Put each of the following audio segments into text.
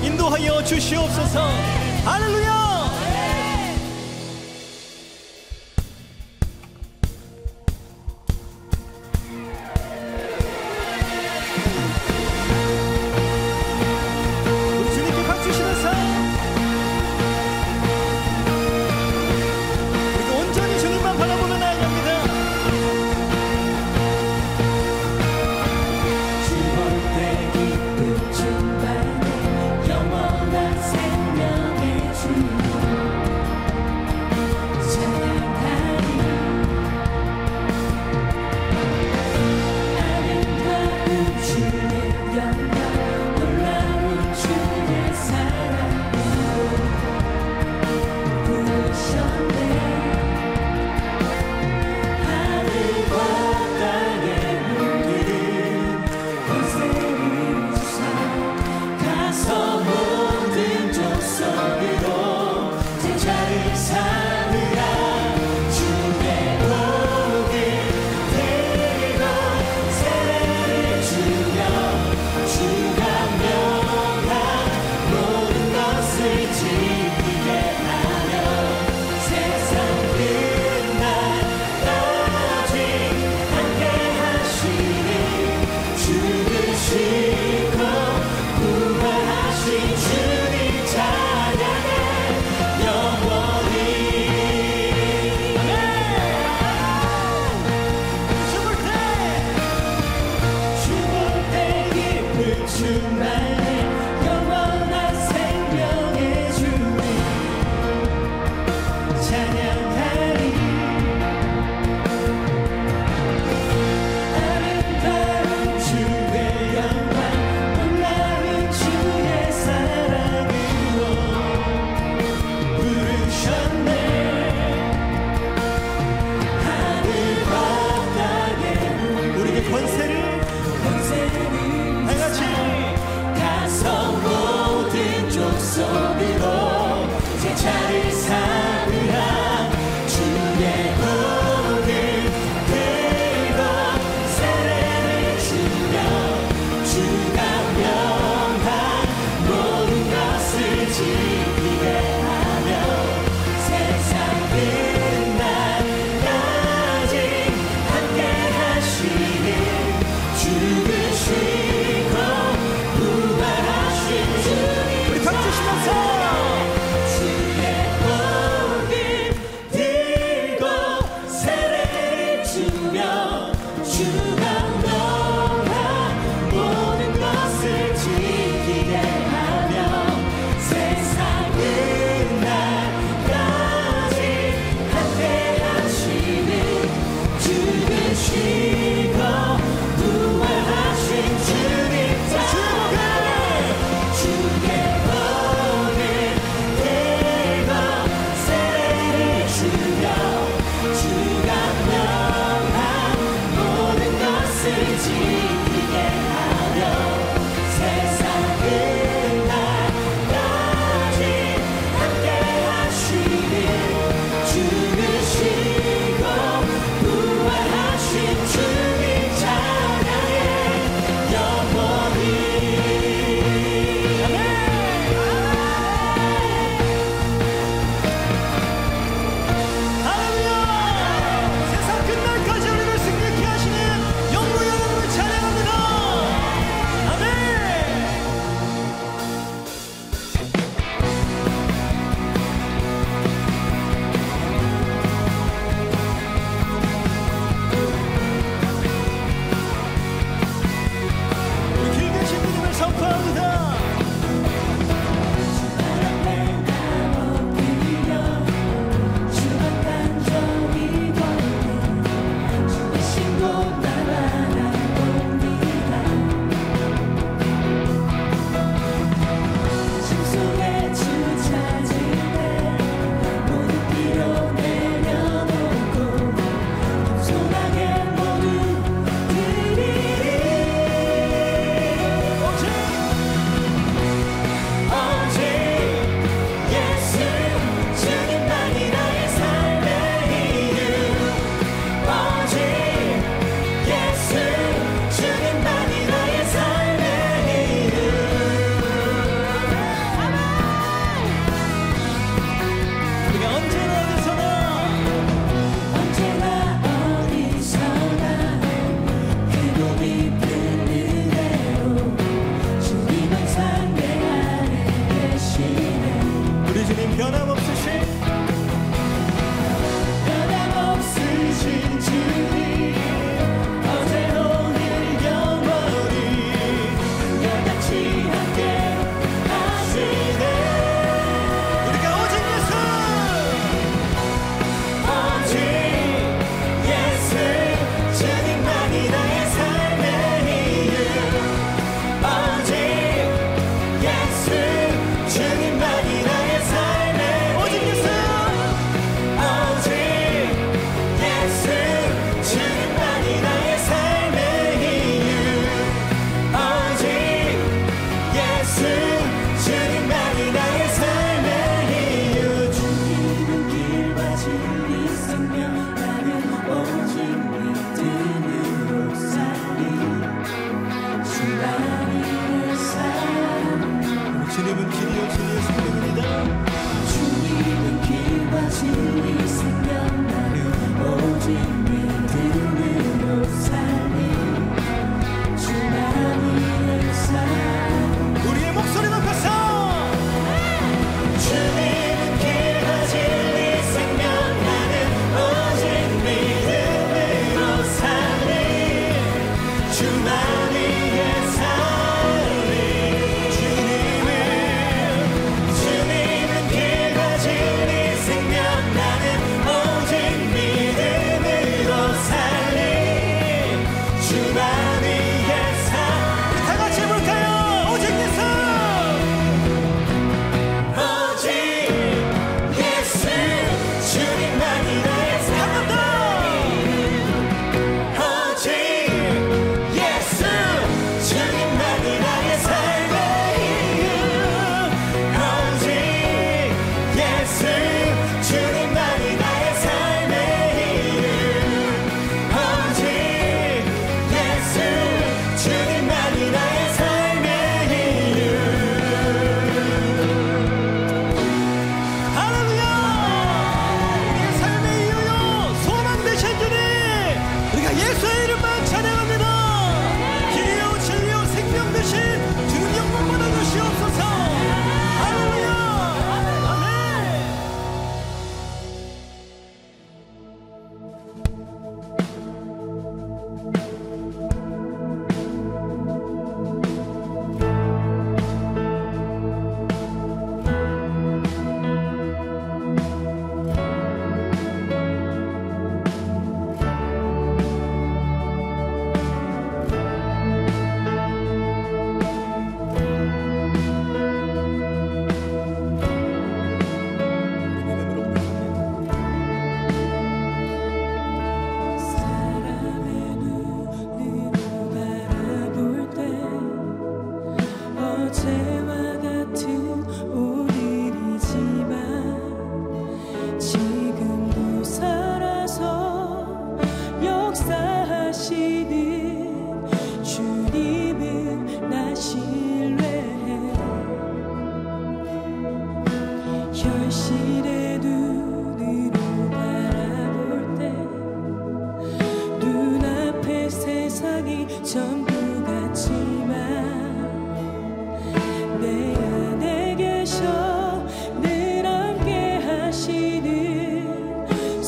인도하여 주시옵소서. 할렐루야. 우리 주님께 박수 치면서 우리가 온전히 주님만 바라보며 나아갑니다. 주원대 기쁜 충만에 영원한 생명의 주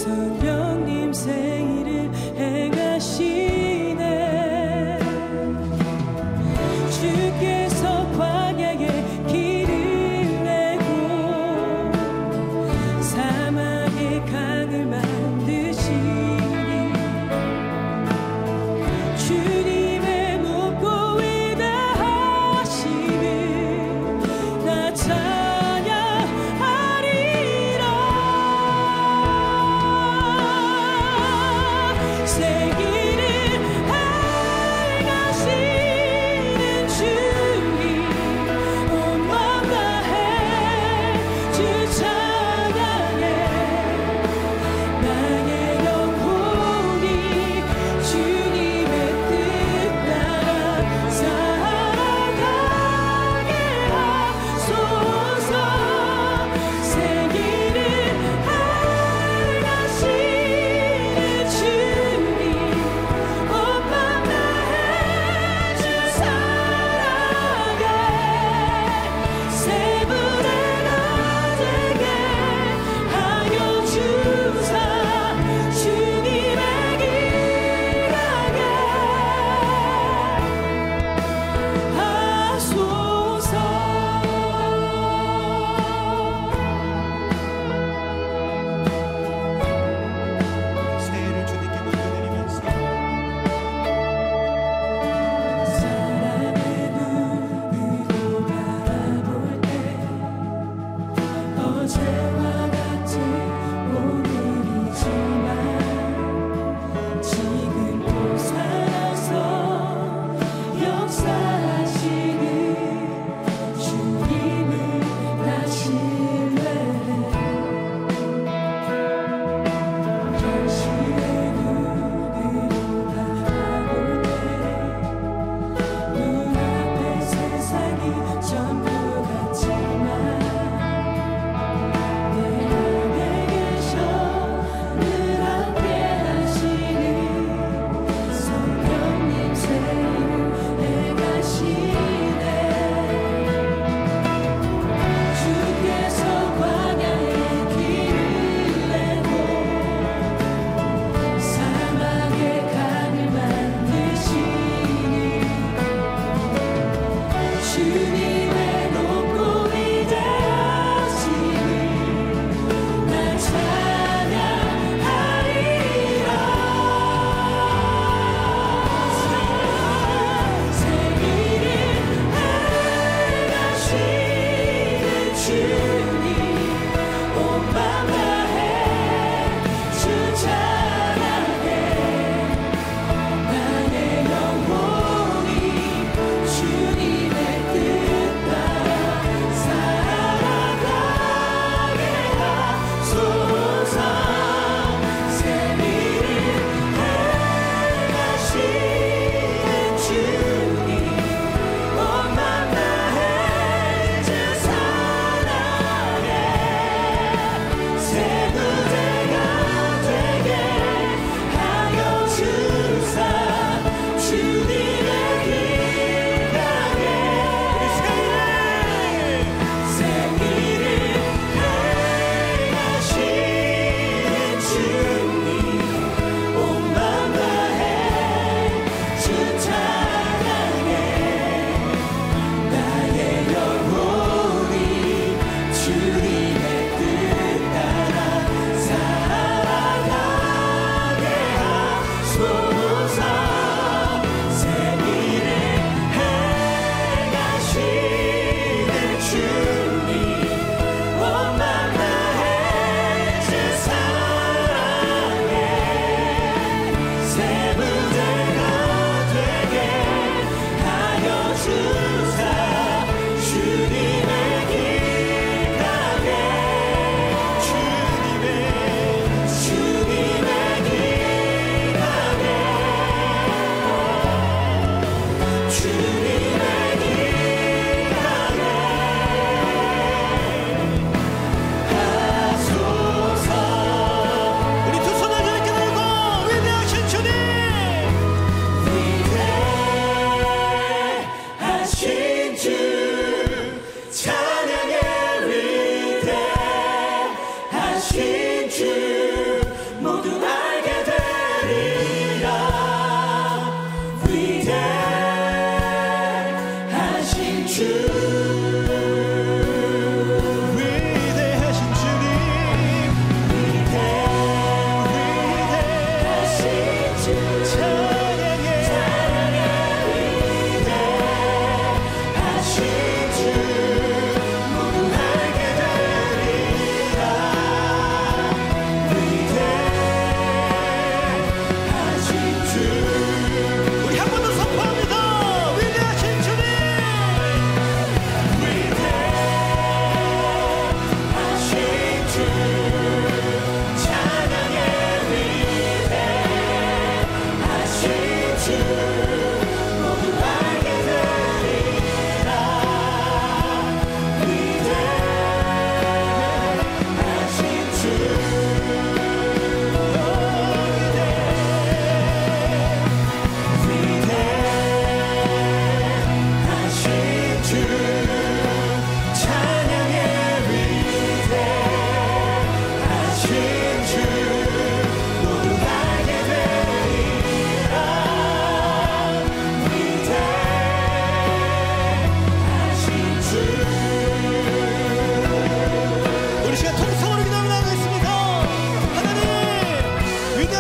성령님 생일을 행하시네. 주께서 광야에 길을 내고 사막에 강을 만드시니 주님의 높고 위대하심을 나 찬양하리라.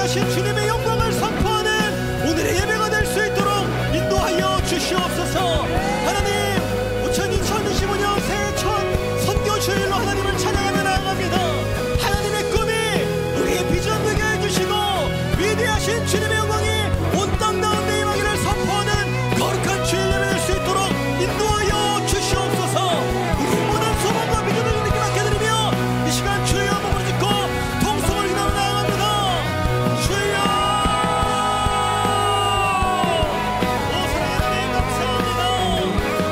위대하신 주님의 영광을 선포하는 오늘의 예배가 될 수 있도록 인도하여 주시옵소서. 하나님, 2025년 새해 첫 선교주일로 하나님을 찬양하며 나아갑니다. 하나님의 꿈이 우리의 비전 되게 해주시고 위대하신 주님의 영광이 온 땅 가운데 임하기를 선포하는 거룩한 주일 예배 될 수 있도록 인도하여 주시옵소서. 우리 모든 소망과 비전을 주님께 맡겨드리며 이 시간 주여 한번 짓고 통성을 기도하며 나아갑니다. 주여, 오 사랑하는 감사합니다.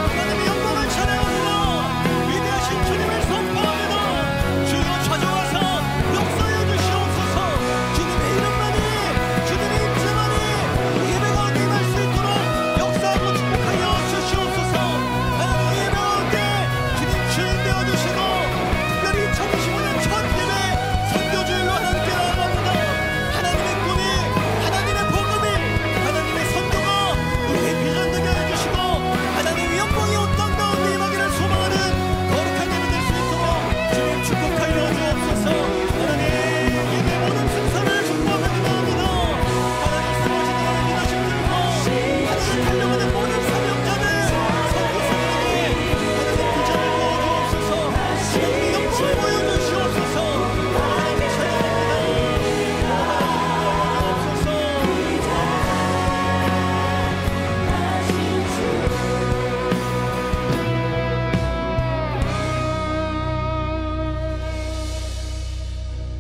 하나님의 영광을 찬양합니다. 위대하신 주님을 선포합니다. 주여 찾아와서 역사해 주시옵소서. 주님의 이름만이, 주님의 임재만이 예배 가운데 임할 수 있도록 역사하고 축복하여 주시옵소서. 하나님의 예배 가운데 주님 주인 되어주시고 특별히 2025년 첫 예배 선교주일로 하나님께 나아갑니다. 하나님의 꿈이, 하나님의 복음이, 하나님의 선교가 우리의 비전 되게 해주시고 하나님의 영광이 온 땅 가운데 임하기를 소망하는 거룩한 예배 될 수 있도록 주님 축복하여 주옵소서. 하나님, 예배 모든 순서를 축복하며 기도합니다. 하나님 사랑하시는 하나님 믿으심 들고 하나님 달려가는 모든 사명자들 선교사들에게 하나님 비전을 부어주옵소서. 하나님의 영광을 보여주시옵소서. 하나님 찬양합니다. 하나님 부어주옵소서.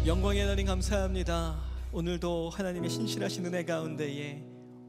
영광의 하나님 감사합니다. 오늘도 하나님의 신실하신 은혜 가운데에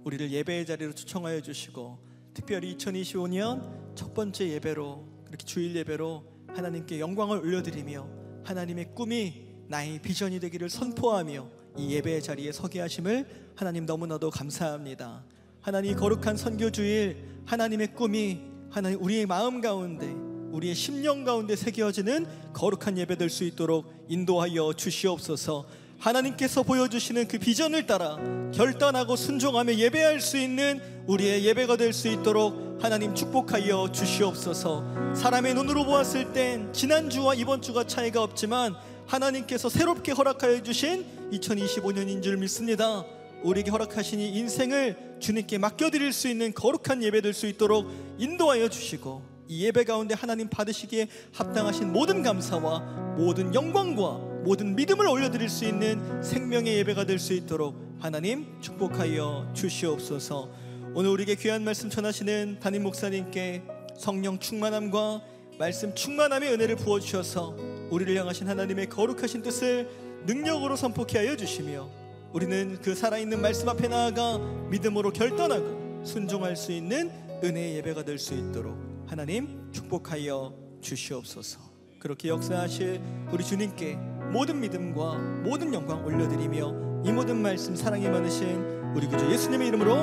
우리를 예배의 자리로 초청하여 주시고 특별히 2025년 첫 번째 예배로, 그렇게 주일 예배로 하나님께 영광을 올려드리며 하나님의 꿈이 나의 비전이 되기를 선포하며 이 예배의 자리에 서게 하심을 하나님 너무나도 감사합니다. 하나님 거룩한 선교주일, 하나님의 꿈이 하나님 우리의 마음 가운데, 우리의 심령 가운데 새겨지는 거룩한 예배 될 수 있도록 인도하여 주시옵소서. 하나님께서 보여주시는 그 비전을 따라 결단하고 순종하며 예배할 수 있는 우리의 예배가 될 수 있도록 하나님 축복하여 주시옵소서. 사람의 눈으로 보았을 땐 지난주와 이번 주가 차이가 없지만 하나님께서 새롭게 허락하여 주신 2025년인 줄 믿습니다. 우리에게 허락하신 이 인생을 주님께 맡겨드릴 수 있는 거룩한 예배 될 수 있도록 인도하여 주시고 이 예배 가운데 하나님 받으시기에 합당하신 모든 감사와 모든 영광과 모든 믿음을 올려드릴 수 있는 생명의 예배가 될 수 있도록 하나님 축복하여 주시옵소서. 오늘 우리에게 귀한 말씀 전하시는 담임 목사님께 성령 충만함과 말씀 충만함의 은혜를 부어주셔서 우리를 향하신 하나님의 거룩하신 뜻을 능력으로 선포케 하여 주시며 우리는 그 살아있는 말씀 앞에 나아가 믿음으로 결단하고 순종할 수 있는 은혜의 예배가 될 수 있도록 하나님 축복하여 주시옵소서. 그렇게 역사하실 우리 주님께 모든 믿음과 모든 영광 올려드리며 이 모든 말씀 사랑이 많으신 우리 구주 예수님의 이름으로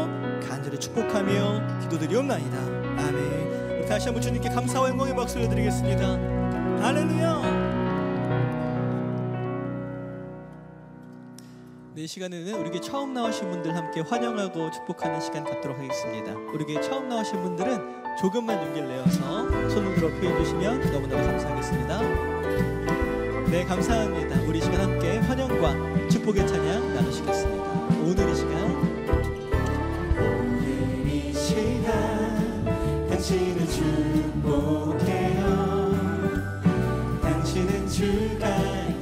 간절히 축복하며 기도드리옵나이다. 아멘. 우리 다시 한번 주님께 감사와 영광의 박수를 드리겠습니다. 할렐루야. 네, 이 시간에는 우리에게 처음 나오신 분들 함께 환영하고 축복하는 시간 갖도록 하겠습니다. 우리에게 처음 나오신 분들은 조금만 용기를 내어서 손을 들어 표해 주시면 너무너무 감사하겠습니다. 네, 감사합니다. 우리 시간 함께 환영과 축복의 찬양 나누시겠습니다. 오늘 이 시간 당신을 축복해요. 당신은 주가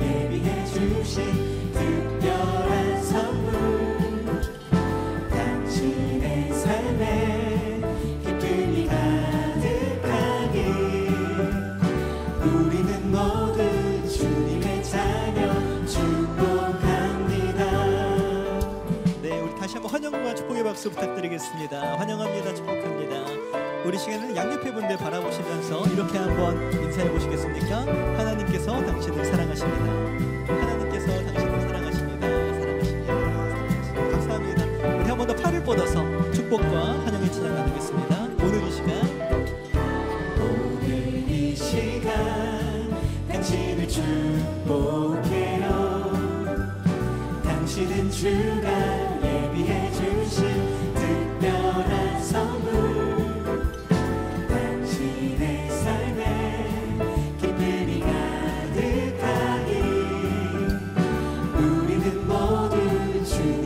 예비해 주신 특별한 선물, 당신의 삶에 기쁨이 가득하길 우리는 모두 주님의 자녀 축복합니다. 네, 우리 다시 한번 환영과 축복의 박수 부탁드리겠습니다. 환영합니다. 축복합니다. 우리 시간은 양옆에 분들 바라보시면서 이렇게 한번 인사해 보시겠습니까? 하나님께서 당신을 사랑하십니다. 하나님께서 당신을 사랑하십니다. 사랑하십니다. 감사합니다. 우리 한 번 더 팔을 뻗어서 축복과 환영의 찬양 나누겠습니다. 오늘 이 시간 당신을 축복해요. 당신은 주가 예비해 주신 특별한 선물, 당신의 삶에 기쁨이 가득하길 우리는 모두 주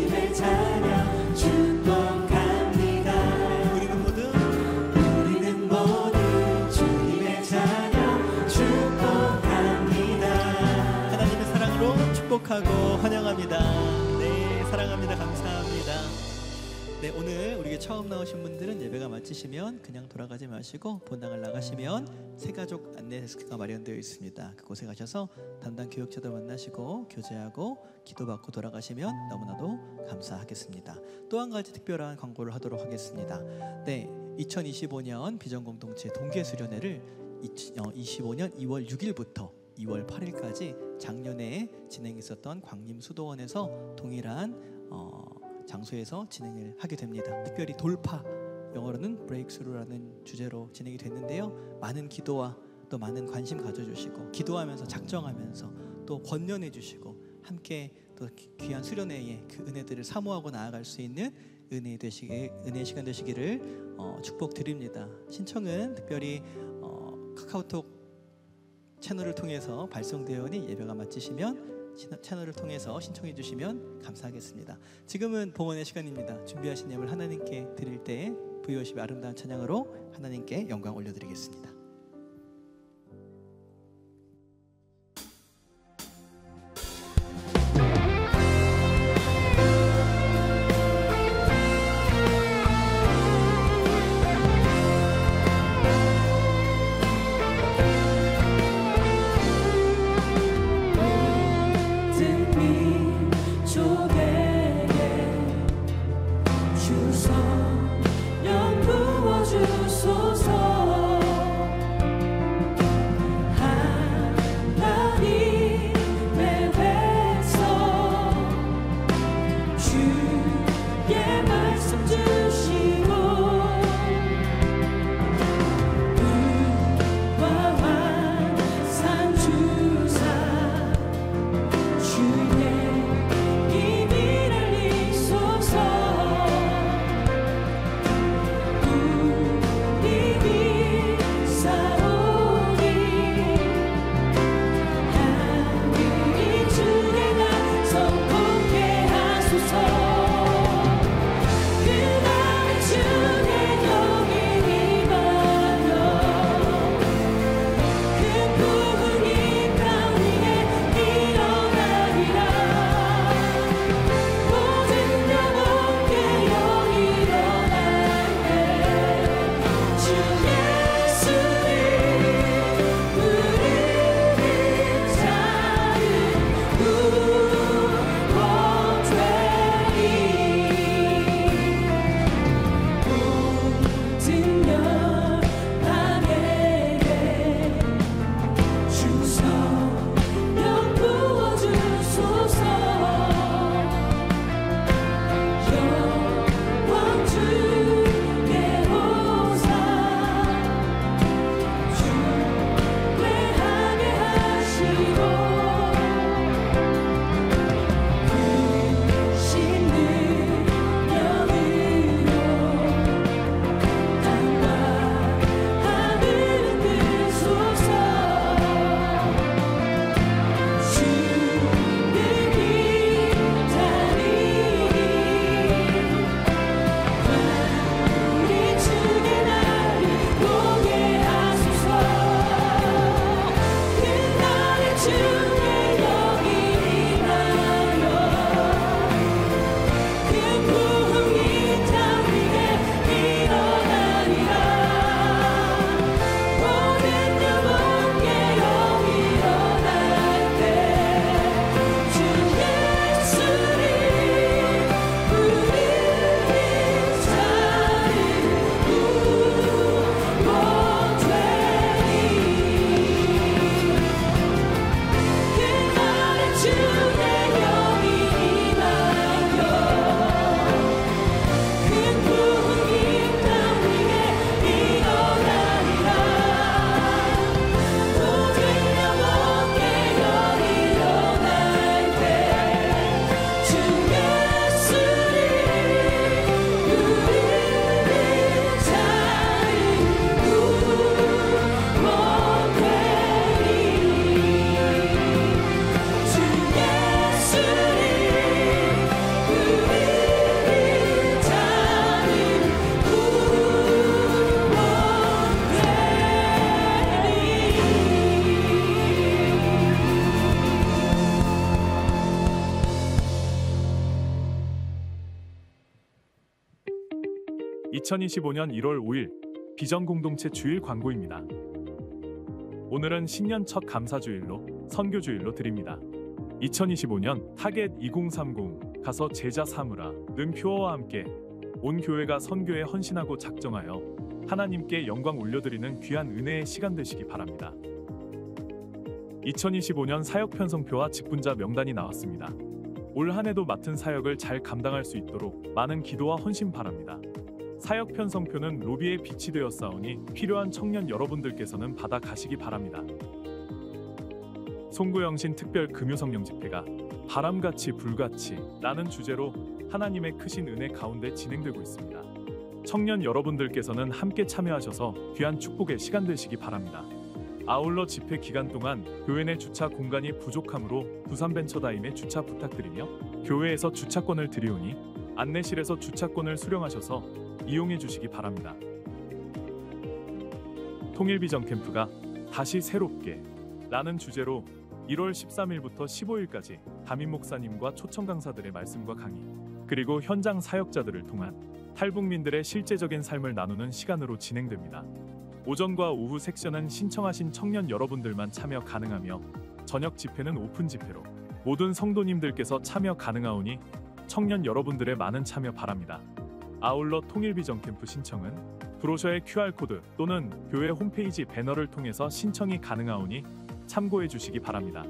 네, 오늘 우리에게 처음 나오신 분들은 예배가 마치시면 그냥 돌아가지 마시고 본당을 나가시면 새가족 안내 데스크가 마련되어 있습니다. 그곳에 가셔서 담당 교육자들 만나시고 교제하고 기도받고 돌아가시면 너무나도 감사하겠습니다. 또 한 가지 특별한 광고를 하도록 하겠습니다. 네, 2025년 비전공동체 동계수련회를 25년 2월 6일부터 2월 8일까지 작년에 진행했었던 광림수도원에서 동일한 장소에서 진행을 하게 됩니다. 특별히 돌파, 영어로는 브레이크스루라는 주제로 진행이 됐는데요. 많은 기도와 또 많은 관심 가져주시고 기도하면서 작정하면서 또 권면해 주시고 함께 또 귀한 수련회의 그 은혜들을 사모하고 나아갈 수 있는 은혜 시간 되시기를 축복드립니다. 신청은 특별히 카카오톡 채널을 통해서 발송되어오니 예배가 마치시면 채널을 통해서 신청해 주시면 감사하겠습니다. 지금은 봉헌의 시간입니다. 준비하신 예물 하나님께 드릴 때 V50 아름다운 찬양으로 하나님께 영광 올려드리겠습니다. 주소서 2025년 1월 5일 비전공동체 주일 광고입니다. 오늘은 신년 첫 감사주일로 선교주일로 드립니다. 2025년 타겟 2030 가서 제자 삼으라 는 표어와 함께 온 교회가 선교에 헌신하고 작정하여 하나님께 영광 올려드리는 귀한 은혜의 시간 되시기 바랍니다. 2025년 사역 편성표와 직분자 명단이 나왔습니다. 올 한 해도 맡은 사역을 잘 감당할 수 있도록 많은 기도와 헌신 바랍니다. 사역 편성표는 로비에 비치되어 싸우니 필요한 청년 여러분들께서는 받아 가시기 바랍니다. 송구영신 특별 금요성령 집회가 바람같이 불같이 라는 주제로 하나님의 크신 은혜 가운데 진행되고 있습니다. 청년 여러분들께서는 함께 참여하셔서 귀한 축복의 시간 되시기 바랍니다. 아울러 집회 기간 동안 교회 내 주차 공간이 부족하므로 부산벤처다임에 주차 부탁드리며 교회에서 주차권을 드리오니 안내실에서 주차권을 수령하셔서 이용해 주시기 바랍니다. 통일비전 캠프가 다시 새롭게 라는 주제로 1월 13일부터 15일까지 담임 목사님과 초청 강사들의 말씀과 강의 그리고 현장 사역자들을 통한 탈북민들의 실제적인 삶을 나누는 시간으로 진행됩니다. 오전과 오후 섹션은 신청하신 청년 여러분들만 참여 가능하며 저녁 집회는 오픈 집회로 모든 성도님들께서 참여 가능하오니 청년 여러분들의 많은 참여 바랍니다. 아울러 통일비전 캠프 신청은 브로셔의 QR코드 또는 교회 홈페이지 배너를 통해서 신청이 가능하오니 참고해 주시기 바랍니다.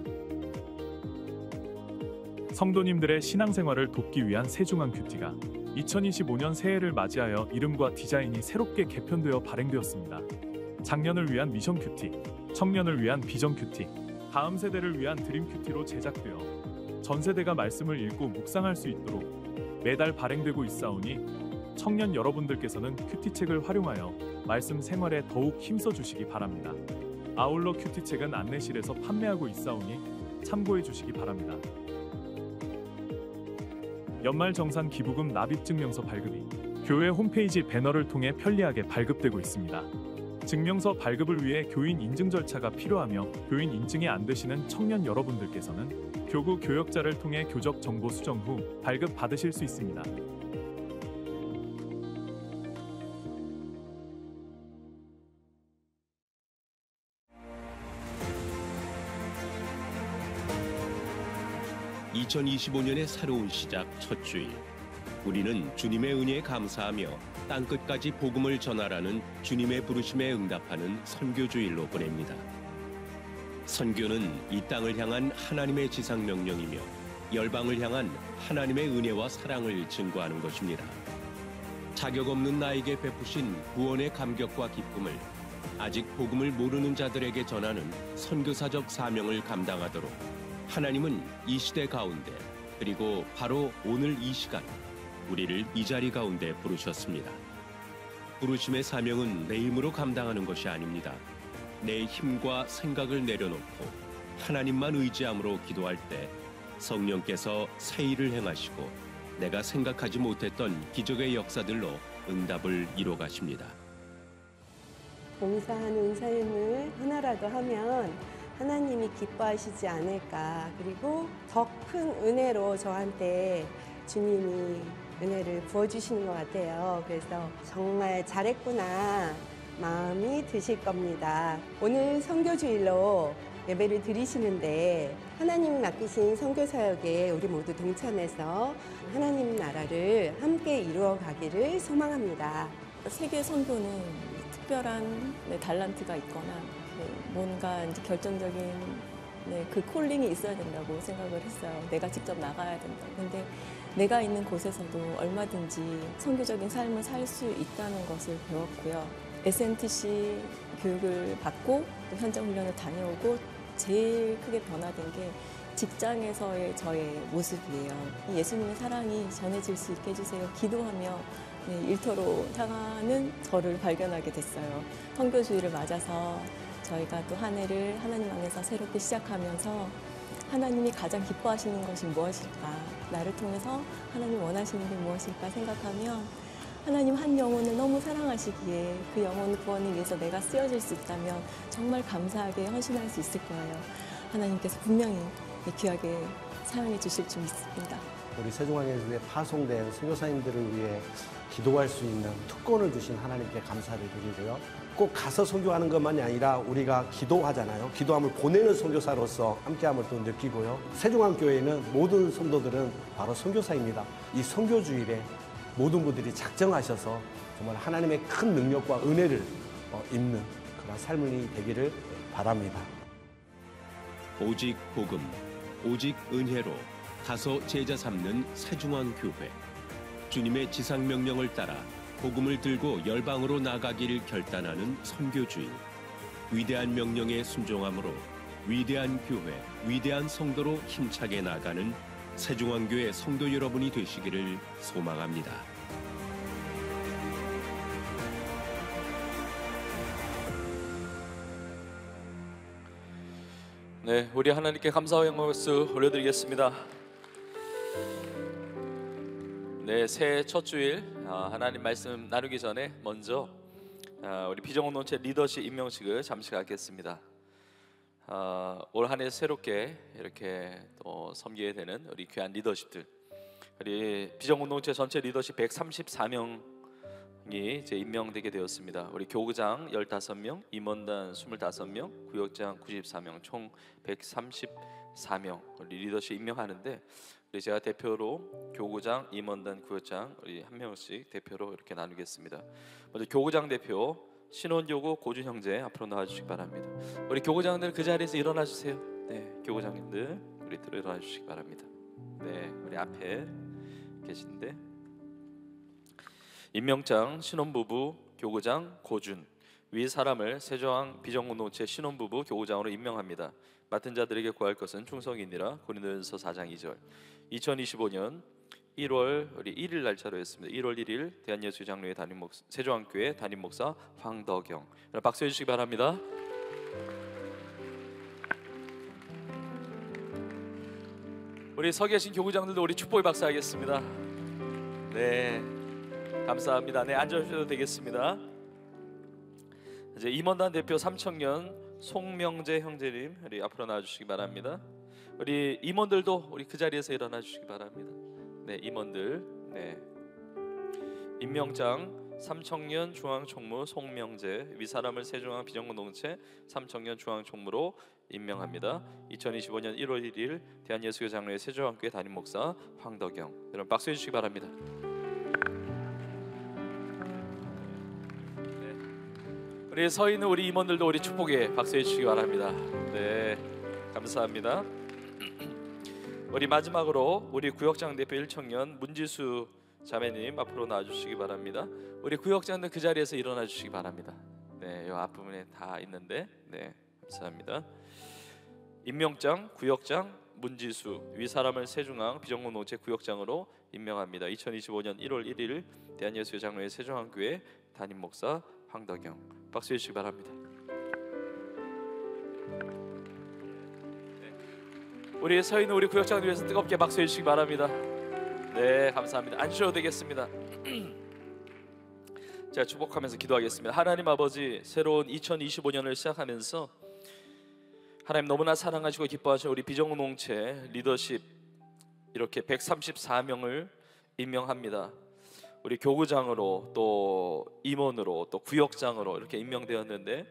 성도님들의 신앙생활을 돕기 위한 세중앙 큐티가 2025년 새해를 맞이하여 이름과 디자인이 새롭게 개편되어 발행되었습니다. 장년을 위한 미션 큐티, 청년을 위한 비전 큐티, 다음 세대를 위한 드림 큐티로 제작되어 전 세대가 말씀을 읽고 묵상할 수 있도록 매달 발행되고 있사오니 청년 여러분들께서는 큐티책을 활용하여 말씀 생활에 더욱 힘써 주시기 바랍니다. 아울러 큐티책은 안내실에서 판매하고 있사오니 참고해 주시기 바랍니다. 연말정산 기부금 납입증명서 발급이 교회 홈페이지 배너를 통해 편리하게 발급되고 있습니다. 증명서 발급을 위해 교인 인증 절차가 필요하며 교인 인증이 안 되시는 청년 여러분들께서는 교구 교역자를 통해 교적 정보 수정 후 발급 받으실 수 있습니다. (2025년의) 새로운 시작 첫 주일, 우리는 주님의 은혜에 감사하며 땅끝까지 복음을 전하라는 주님의 부르심에 응답하는 선교주일로 보냅니다. 선교는 이 땅을 향한 하나님의 지상명령이며 열방을 향한 하나님의 은혜와 사랑을 증거하는 것입니다. 자격 없는 나에게 베푸신 구원의 감격과 기쁨을 아직 복음을 모르는 자들에게 전하는 선교사적 사명을 감당하도록 하나님은 이 시대 가운데 그리고 바로 오늘 이 시간 우리를 이 자리 가운데 부르셨습니다. 부르심의 사명은 내 힘으로 감당하는 것이 아닙니다. 내 힘과 생각을 내려놓고 하나님만 의지함으로 기도할 때 성령께서 새 일을 행하시고 내가 생각하지 못했던 기적의 역사들로 응답을 이뤄 가십니다. 봉사하는 삶을 하나라도 하면 하나님이 기뻐하시지 않을까. 그리고 더 큰 은혜로 저한테 주님이 은혜를 부어주시는 것 같아요. 그래서 정말 잘했구나 마음이 드실 겁니다. 오늘 선교주일로 예배를 드리시는데 하나님이 맡기신 선교사역에 우리 모두 동참해서 하나님 나라를 함께 이루어 가기를 소망합니다. 세계 선교는 특별한 달란트가 있거나 뭔가 이제 결정적인 그 콜링이 있어야 된다고 생각을 했어요. 내가 직접 나가야 된다. 근데 내가 있는 곳에서도 얼마든지 선교적인 삶을 살 수 있다는 것을 배웠고요. SNTC 교육을 받고 또 현장 훈련을 다녀오고 제일 크게 변화된 게 직장에서의 저의 모습이에요. 예수님의 사랑이 전해질 수 있게 해주세요. 기도하며 일터로 향하는 저를 발견하게 됐어요. 선교주의를 맞아서 저희가 또 한 해를 하나님 안에서 새롭게 시작하면서 하나님이 가장 기뻐하시는 것이 무엇일까? 나를 통해서 하나님 원하시는 게 무엇일까 생각하며 하나님 한 영혼을 너무 사랑하시기에 그 영혼 구원을 위해서 내가 쓰여질 수 있다면 정말 감사하게 헌신할 수 있을 거예요. 하나님께서 분명히 귀하게 사용해 주실 줄 믿습니다. 우리 세종항에서 파송된 선교사님들을 위해 기도할 수 있는 특권을 주신 하나님께 감사를 드리고요. 꼭 가서 선교하는 것만이 아니라 우리가 기도하잖아요. 기도함을 보내는 선교사로서 함께함을 또 느끼고요. 세종항교회는 모든 성도들은 바로 선교사입니다. 이 선교주일에 모든 분들이 작정하셔서 정말 하나님의 큰 능력과 은혜를 입는 그런 삶이 되기를 바랍니다. 오직 복음, 오직 은혜로 가서 제자 삼는 세종항교회. 주님의 지상명령을 따라 복음을 들고 열방으로 나가기를 결단하는 선교주일. 위대한 명령에 순종함으로 위대한 교회, 위대한 성도로 힘차게 나가는 세종항교회 성도 여러분이 되시기를 소망합니다. 네, 우리 하나님께 감사와 영광을 올려드리겠습니다. 네, 새해 첫 주일 하나님 말씀 나누기 전에 먼저 우리 비전 공동체 리더십 임명식을 잠시 갖겠습니다. 올 한 해 새롭게 이렇게 또 섬기게 되는 우리 귀한 리더십들, 우리 비전 공동체 전체 리더십 134명이 이제 임명되게 되었습니다. 우리 교구장 15명, 임원단 25명, 구역장 94명, 총 134명 우리 리더십 임명하는데, 우리 제가 대표로 교구장, 임원단, 구역장 우리 한 명씩 대표로 이렇게 나누겠습니다. 먼저 교구장 대표 신원교구 고준 형제 앞으로 나와주시기 바랍니다. 우리 교구장들 그 자리에서 일어나 주세요. 네, 교구장님들 우리 들어 일어나 주시기 바랍니다. 네, 우리 앞에 계신데 임명장 신혼부부 교구장 고준, 위 사람을 세종항 비전공동체 신혼부부 교구장으로 임명합니다. 맡은 자들에게 구할 것은 충성이니라. 고린도전서 4장 2절. 2025년 1월 우리 1일 날짜로 했습니다. 1월 1일 대한예수교 장로회 담임 목사, 세종항교회 담임 목사 황덕영. 박수해 주시기 바랍니다. 우리 서 계신 교구장들도 우리 축복의 박수 하겠습니다. 네, 감사합니다. 네, 앉아주셔도 되겠습니다. 이제 임원단 대표 삼청년 송명재 형제님 우리 앞으로 나와주시기 바랍니다. 우리 임원들도 우리 그 자리에서 일어나 주시기 바랍니다. 네, 임원들. 네, 임명장 삼청년 중앙총무 송명재, 위사람을 세종항 비전공동체 삼청년 중앙총무로 임명합니다. 2025년 1월 1일 대한예수교 장로회 세종항교회 담임 목사 황덕영. 여러분 박수해 주시기 바랍니다. 우리 서 있는 우리 임원들도 우리 축복에 박수해 주시기 바랍니다. 네, 감사합니다. 우리 마지막으로 우리 구역장 대표 1청년 문지수 자매님 앞으로 나와주시기 바랍니다. 우리 구역장들 그 자리에서 일어나 주시기 바랍니다. 네, 이 앞부분에 다 있는데, 네, 감사합니다. 임명장 구역장 문지수, 위 사람을 세종항 비전공동체 구역장으로 임명합니다. 2025년 1월 1일 대한예수교 장로회 세종항교회 담임 목사 황덕영. 박수해 주시기 바랍니다. 우리 서 있는 우리 구역장들 위해서 뜨겁게 박수해 주시기 바랍니다. 네, 감사합니다. 앉으셔도 되겠습니다. 제가 축복하면서 기도하겠습니다. 하나님 아버지, 새로운 2025년을 시작하면서 하나님 너무나 사랑하시고 기뻐하시는 우리 비전공동체 리더십 이렇게 134명을 임명합니다. 우리 교구장으로 또 임원으로 또 구역장으로 이렇게 임명되었는데,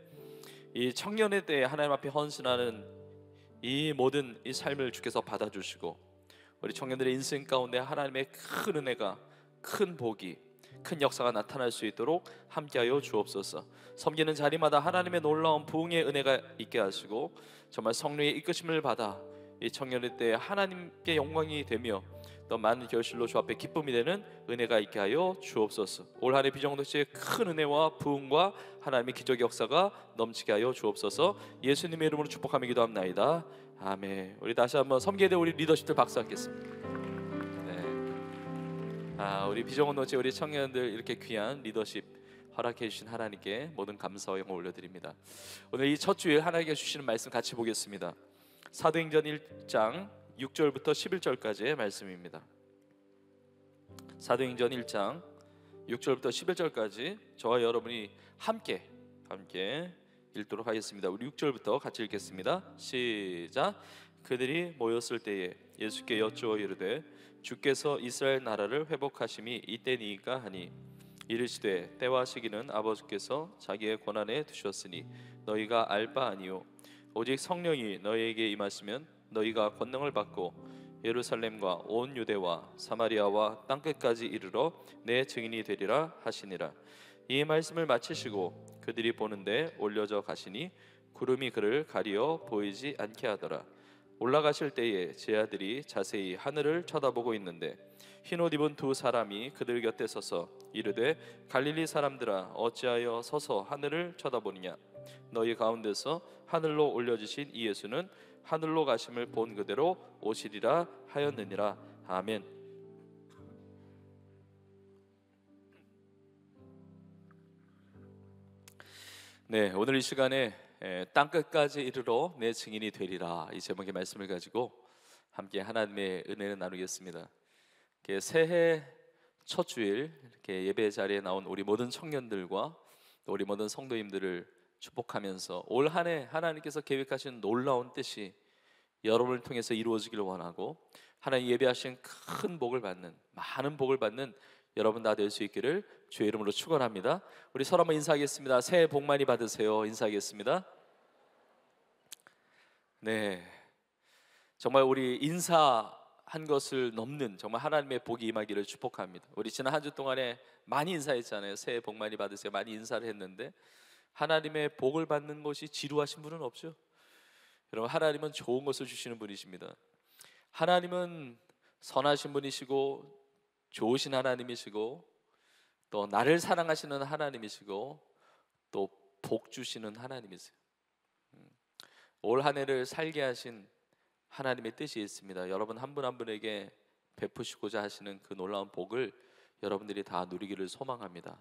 이 청년에 대해 하나님 앞에 헌신하는 이 모든 이 삶을 주께서 받아주시고 우리 청년들의 인생 가운데 하나님의 큰 은혜가, 큰 복이, 큰 역사가 나타날 수 있도록 함께하여 주옵소서. 섬기는 자리마다 하나님의 놀라운 부흥의 은혜가 있게 하시고 정말 성령의 이끄심을 받아 이 청년의 때 하나님께 영광이 되며 또 많은 결실로 주 앞에 기쁨이 되는 은혜가 있게 하여 주옵소서. 올 한해 비전공동체의 큰 은혜와 부흥과 하나님의 기적 역사가 넘치게 하여 주옵소서. 예수님의 이름으로 축복하며 기도합나이다. 아멘. 우리 다시 한번 섬기게 될 우리 리더십들 박수 하겠습니다. 네. 우리 비전공동체 우리 청년들 이렇게 귀한 리더십 허락해 주신 하나님께 모든 감사와 영광 올려드립니다. 오늘 이 첫 주일 하나님께 주시는 말씀 같이 보겠습니다. 사도행전 1장 6절부터 11절까지의 말씀입니다. 사도행전 1장 6절부터 11절까지 저와 여러분이 함께 읽도록 하겠습니다. 우리 6절부터 같이 읽겠습니다. 시작. 그들이 모였을 때에 예수께 여쭈어 이르되 주께서 이스라엘 나라를 회복하심이 이때니이까 하니 이르시되 때와 시기는 아버지께서 자기의 권한에 두셨으니 너희가 알 바 아니요 오직 성령이 너희에게 임하시면 너희가 권능을 받고 예루살렘과 온 유대와 사마리아와 땅끝까지 이르러 내 증인이 되리라 하시니라. 이 말씀을 마치시고 그들이 보는데 올려져 가시니 구름이 그를 가리어 보이지 않게 하더라. 올라가실 때에 제 아들이 자세히 하늘을 쳐다보고 있는데 흰옷 입은 두 사람이 그들 곁에 서서 이르되 갈릴리 사람들아 어찌하여 서서 하늘을 쳐다보느냐. 너희 가운데서 하늘로 올려지신 이 예수는 하늘로 가심을 본 그대로 오시리라 하였느니라. 아멘. 네, 오늘 이 시간에 땅끝까지 이르러 내 증인이 되리라 이 제목의 말씀을 가지고 함께 하나님의 은혜를 나누겠습니다. 새해 첫 주일 이렇게 예배 자리에 나온 우리 모든 청년들과 또 우리 모든 성도님들을 축복하면서 올 한 해 하나님께서 계획하신 놀라운 뜻이 여러분을 통해서 이루어지기를 원하고 하나님 예배하신 큰 복을 받는 많은 복을 받는 여러분 다 될 수 있기를 주의 이름으로 축원합니다. 우리 서로 한번 인사하겠습니다. 새해 복 많이 받으세요. 인사하겠습니다. 네, 정말 우리 인사한 것을 넘는 정말 하나님의 복이 임하기를 축복합니다. 우리 지난 한 주 동안에 많이 인사했잖아요. 새해 복 많이 받으세요. 많이 인사를 했는데 하나님의 복을 받는 것이 지루하신 분은 없죠. 여러분, 하나님은 좋은 것을 주시는 분이십니다. 하나님은 선하신 분이시고 좋으신 하나님이시고 또 나를 사랑하시는 하나님이시고 또 복 주시는 하나님이세요. 올 한 해를 살게 하신 하나님의 뜻이 있습니다. 여러분 한 분 한 분에게 베푸시고자 하시는 그 놀라운 복을 여러분들이 다 누리기를 소망합니다.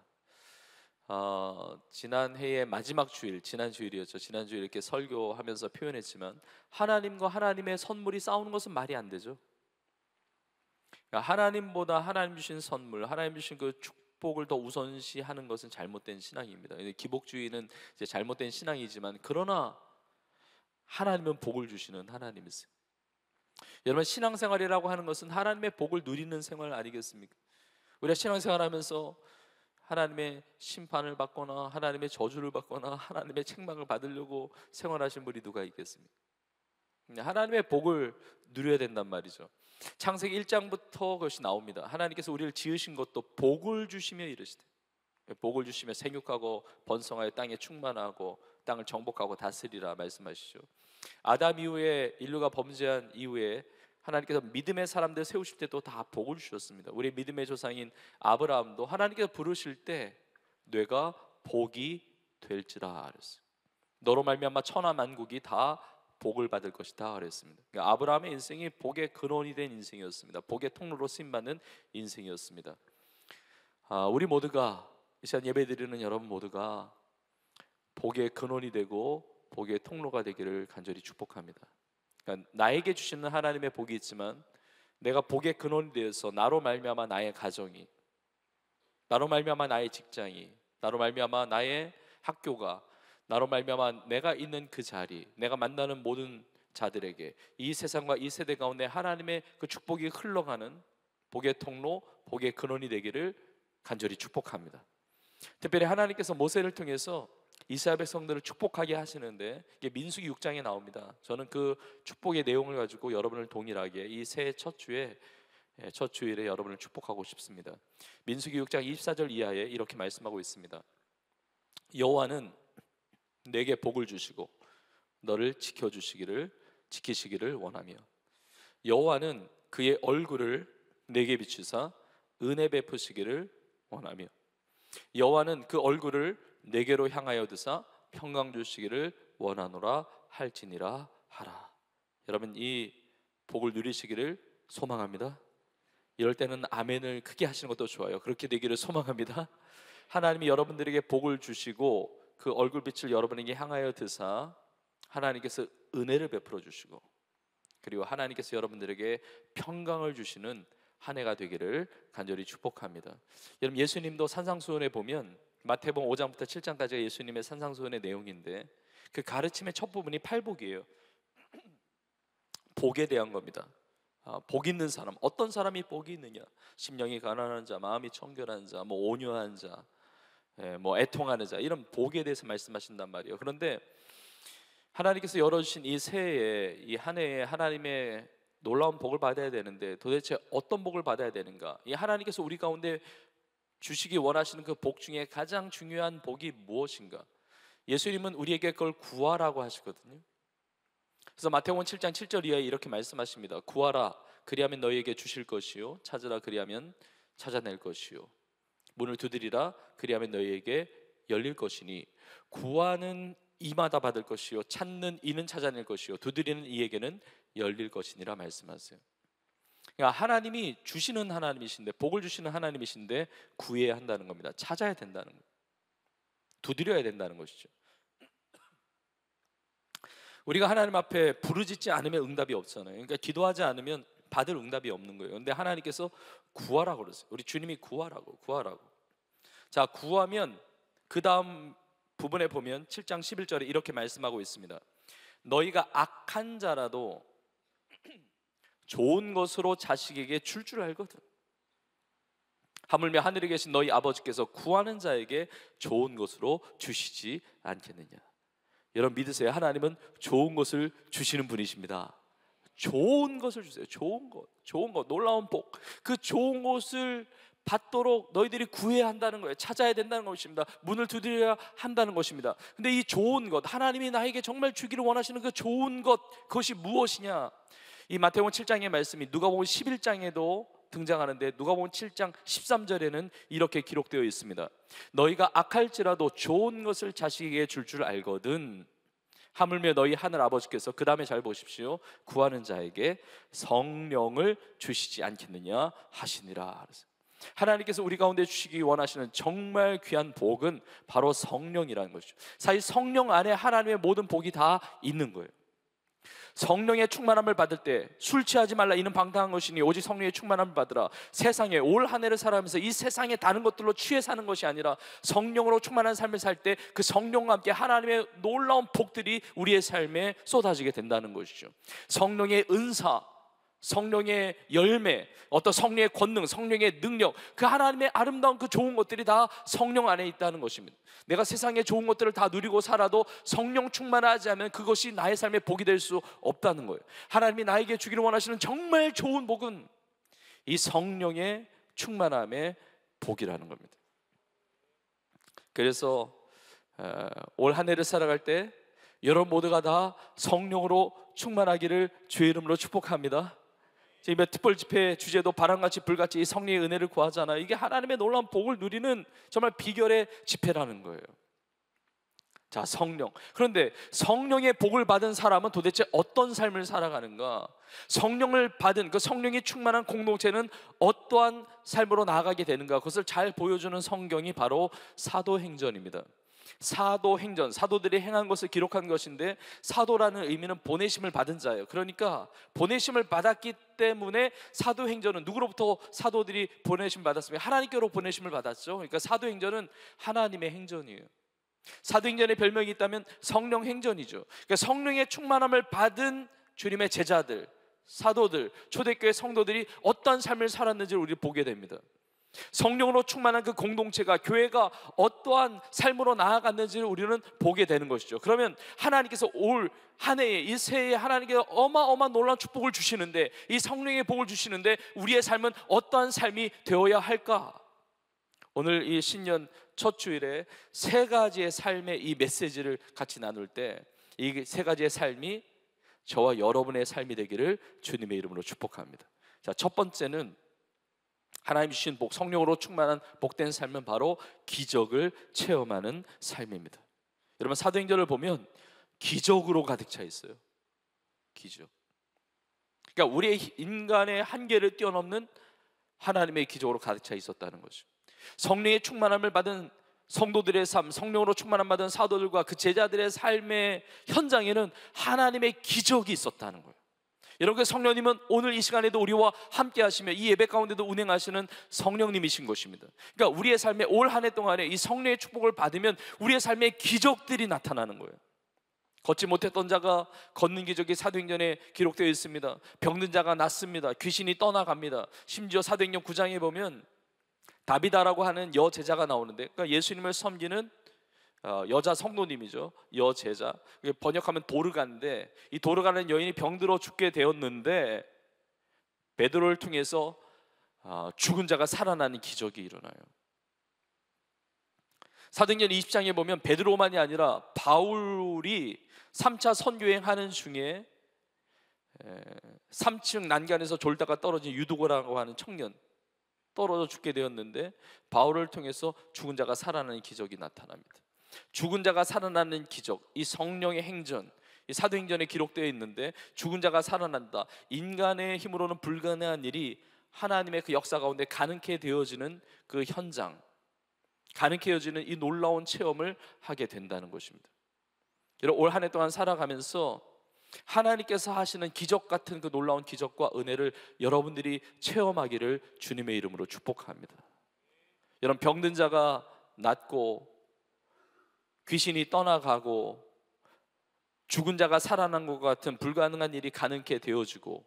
지난 해의 마지막 주일, 지난 주일이었죠. 지난 주일 이렇게 설교하면서 표현했지만 하나님과 하나님의 선물이 싸우는 것은 말이 안 되죠. 그러니까 하나님보다 하나님 주신 선물, 하나님 주신 그 축복을 더 우선시하는 것은 잘못된 신앙입니다. 기복주의는 이제 잘못된 신앙이지만 그러나 하나님은 복을 주시는 하나님이세요. 여러분, 신앙생활이라고 하는 것은 하나님의 복을 누리는 생활 아니겠습니까? 우리가 신앙생활하면서 하나님의 심판을 받거나 하나님의 저주를 받거나 하나님의 책망을 받으려고 생활하신 분이 누가 있겠습니까? 하나님의 복을 누려야 된단 말이죠. 창세기 1장부터 그것이 나옵니다. 하나님께서 우리를 지으신 것도 복을 주시며 이르시되 복을 주시며 생육하고 번성하여 땅에 충만하고 땅을 정복하고 다스리라 말씀하시죠. 아담 이후에 인류가 범죄한 이후에 하나님께서 믿음의 사람들 세우실 때도 다 복을 주셨습니다. 우리 믿음의 조상인 아브라함도 하나님께서 부르실 때 뇌가 복이 될지라 그랬어요. 너로 말미암아 천하 만국이 다 복을 받을 것이다 그랬습니다. 그러니까 아브라함의 인생이 복의 근원이 된 인생이었습니다. 복의 통로로 쓰임받는 인생이었습니다. 우리 모두가 이 시간 예배드리는 여러분 모두가 복의 근원이 되고 복의 통로가 되기를 간절히 축복합니다. 그러니까 나에게 주시는 하나님의 복이 있지만 내가 복의 근원이 되어서 나로 말미암아 나의 가정이, 나로 말미암아 나의 직장이, 나로 말미암아 나의 학교가, 나로 말미암아 내가 있는 그 자리, 내가 만나는 모든 자들에게 이 세상과 이 세대 가운데 하나님의 그 축복이 흘러가는 복의 통로, 복의 근원이 되기를 간절히 축복합니다. 특별히 하나님께서 모세를 통해서 이스라엘 백성들을 축복하게 하시는데 이게 민수기 6장에 나옵니다. 저는 그 축복의 내용을 가지고 여러분을 동일하게 이 새해 첫 주일에 여러분을 축복하고 싶습니다. 민수기 6장 24절 이하에 이렇게 말씀하고 있습니다. 여호와는 내게 복을 주시고 너를 지키시기를 원하며 여호와는 그의 얼굴을 내게 비추사 은혜 베푸시기를 원하며 여호와는 그 얼굴을 내게로 향하여 드사 평강 주시기를 원하노라 할지니라 하라. 여러분, 이 복을 누리시기를 소망합니다. 이럴 때는 아멘을 크게 하시는 것도 좋아요. 그렇게 되기를 소망합니다. 하나님이 여러분들에게 복을 주시고 그 얼굴빛을 여러분에게 향하여 드사 하나님께서 은혜를 베풀어 주시고 그리고 하나님께서 여러분들에게 평강을 주시는 한 해가 되기를 간절히 축복합니다. 여러분, 예수님도 산상수훈에 보면 마태복음 5장부터 7장까지가 예수님의 산상수훈의 내용인데 그 가르침의 첫 부분이 팔복이에요. 복에 대한 겁니다. 복 있는 사람, 어떤 사람이 복이 있느냐? 심령이 가난한 자, 마음이 청결한 자, 뭐 온유한 자, 뭐 애통하는 자, 이런 복에 대해서 말씀하신단 말이에요. 그런데 하나님께서 열어주신 이 새해에, 이 한 해에 하나님의 놀라운 복을 받아야 되는데 도대체 어떤 복을 받아야 되는가? 이 하나님께서 우리 가운데 주시기 원하시는 그 복 중에 가장 중요한 복이 무엇인가? 예수님은 우리에게 그걸 구하라고 하시거든요. 그래서 마태복음 7장 7절 이하에 이렇게 말씀하십니다. 구하라 그리하면 너희에게 주실 것이요, 찾으라 그리하면 찾아낼 것이요, 문을 두드리라 그리하면 너희에게 열릴 것이니 구하는 이마다 받을 것이요, 찾는 이는 찾아낼 것이요, 두드리는 이에게는 열릴 것이니라 말씀하세요. 그러니까 하나님이 주시는 하나님이신데, 복을 주시는 하나님이신데 구해야 한다는 겁니다. 찾아야 된다는 거예요. 두드려야 된다는 것이죠. 우리가 하나님 앞에 부르짖지 않으면 응답이 없잖아요. 그러니까 기도하지 않으면 받을 응답이 없는 거예요. 근데 하나님께서 구하라고 그러세요. 우리 주님이 구하라고. 자, 구하면 그 다음 부분에 보면 7장 11절에 이렇게 말씀하고 있습니다. 너희가 악한 자라도 좋은 것으로 자식에게 줄 알거든. 하물며 하늘에 계신 너희 아버지께서 구하는 자에게 좋은 것으로 주시지 않겠느냐. 여러분 믿으세요. 하나님은 좋은 것을 주시는 분이십니다. 좋은 것을 주세요. 좋은 것, 놀라운 복. 그 좋은 것을 받도록 너희들이 구해야 한다는 거예요. 찾아야 된다는 것입니다. 문을 두드려야 한다는 것입니다. 근데 이 좋은 것, 하나님이 나에게 정말 주기를 원하시는 그 좋은 것, 그것이 무엇이냐? 이 마태복음 7장의 말씀이 누가복음 11장에도 등장하는데 누가복음 7장 13절에는 이렇게 기록되어 있습니다. 너희가 악할지라도 좋은 것을 자식에게 줄 알거든. 하물며 너희 하늘 아버지께서, 그 다음에 잘 보십시오, 구하는 자에게 성령을 주시지 않겠느냐 하시니라. 하나님께서 우리 가운데 주시기 원하시는 정말 귀한 복은 바로 성령이라는 것이죠. 사실 성령 안에 하나님의 모든 복이 다 있는 거예요. 성령의 충만함을 받을 때 술 취하지 말라 이는 방탕한 것이니 오직 성령의 충만함을 받으라. 세상에 올 한 해를 살아가면서 이 세상의 다른 것들로 취해 사는 것이 아니라 성령으로 충만한 삶을 살 때 그 성령과 함께 하나님의 놀라운 복들이 우리의 삶에 쏟아지게 된다는 것이죠. 성령의 은사, 성령의 열매, 어떤 성령의 권능, 성령의 능력, 그 하나님의 아름다운 그 좋은 것들이 다 성령 안에 있다는 것입니다. 내가 세상의 좋은 것들을 다 누리고 살아도 성령 충만하지 않으면 그것이 나의 삶의 복이 될 수 없다는 거예요. 하나님이 나에게 주기를 원하시는 정말 좋은 복은 이 성령의 충만함의 복이라는 겁니다. 그래서 올 한 해를 살아갈 때 여러분 모두가 다 성령으로 충만하기를 주의 이름으로 축복합니다. 이번 특별 집회 주제도 바람같이 불같이 이 성령의 은혜를 구하잖아요. 이게 하나님의 놀라운 복을 누리는 정말 비결의 집회라는 거예요. 자, 성령. 그런데 성령의 복을 받은 사람은 도대체 어떤 삶을 살아가는가? 성령을 받은 그 성령이 충만한 공동체는 어떠한 삶으로 나아가게 되는가? 그것을 잘 보여주는 성경이 바로 사도행전입니다. 사도행전, 사도들이 행한 것을 기록한 것인데, 사도라는 의미는 보내심을 받은 자예요. 그러니까 보내심을 받았기 때문에 사도행전은 누구로부터 사도들이 보내심을 받았습니까? 하나님께로 보내심을 받았죠. 그러니까 사도행전은 하나님의 행전이에요. 사도행전의 별명이 있다면 성령 행전이죠. 그러니까 성령의 충만함을 받은 주님의 제자들, 사도들, 초대교회 성도들이 어떤 삶을 살았는지를 우리 보게 됩니다. 성령으로 충만한 그 공동체가, 교회가 어떠한 삶으로 나아갔는지를 우리는 보게 되는 것이죠. 그러면 하나님께서 올 한 해에, 이 새해에 하나님께서 어마어마한 놀라운 축복을 주시는데, 이 성령의 복을 주시는데 우리의 삶은 어떠한 삶이 되어야 할까? 오늘 이 신년 첫 주일에 세 가지의 삶의 이 메시지를 같이 나눌 때 이 세 가지의 삶이 저와 여러분의 삶이 되기를 주님의 이름으로 축복합니다. 자, 첫 번째는 하나님 주신 복, 성령으로 충만한 복된 삶은 바로 기적을 체험하는 삶입니다. 여러분 사도행전을 보면 기적으로 가득 차 있어요. 기적. 그러니까 우리의 인간의 한계를 뛰어넘는 하나님의 기적으로 가득 차 있었다는 거죠. 성령의 충만함을 받은 성도들의 삶, 성령으로 충만함 받은 사도들과 그 제자들의 삶의 현장에는 하나님의 기적이 있었다는 거예요. 여러분, 성령님은 오늘 이 시간에도 우리와 함께 하시며 이 예배 가운데도 운행하시는 성령님이신 것입니다. 그러니까 우리의 삶에 올 한 해 동안에 이 성령의 축복을 받으면 우리의 삶에 기적들이 나타나는 거예요. 걷지 못했던 자가 걷는 기적이 사도행전에 기록되어 있습니다. 병든 자가 낫습니다. 귀신이 떠나갑니다. 심지어 사도행전 9장에 보면 다비다라고 하는 여제자가 나오는데, 그러니까 예수님을 섬기는 여자 성도님이죠. 여제자. 번역하면 도르가인데, 이 도르가는 여인이 병들어 죽게 되었는데 베드로를 통해서 죽은 자가 살아나는 기적이 일어나요. 사도행전 20장에 보면 베드로만이 아니라 바울이 3차 선교행하는 중에 3층 난간에서 졸다가 떨어진 유두고라고 하는 청년, 떨어져 죽게 되었는데 바울을 통해서 죽은 자가 살아나는 기적이 나타납니다. 죽은 자가 살아나는 기적, 이 성령의 행전, 이 사도행전에 기록되어 있는데, 죽은 자가 살아난다. 인간의 힘으로는 불가능한 일이 하나님의 그 역사 가운데 가능케 되어지는 그 현장, 가능케 되어지는 이 놀라운 체험을 하게 된다는 것입니다. 여러분, 올 한 해 동안 살아가면서 하나님께서 하시는 기적 같은 그 놀라운 기적과 은혜를 여러분들이 체험하기를 주님의 이름으로 축복합니다. 여러분, 병든 자가 낫고 귀신이 떠나가고 죽은 자가 살아난 것 같은 불가능한 일이 가능케 되어지고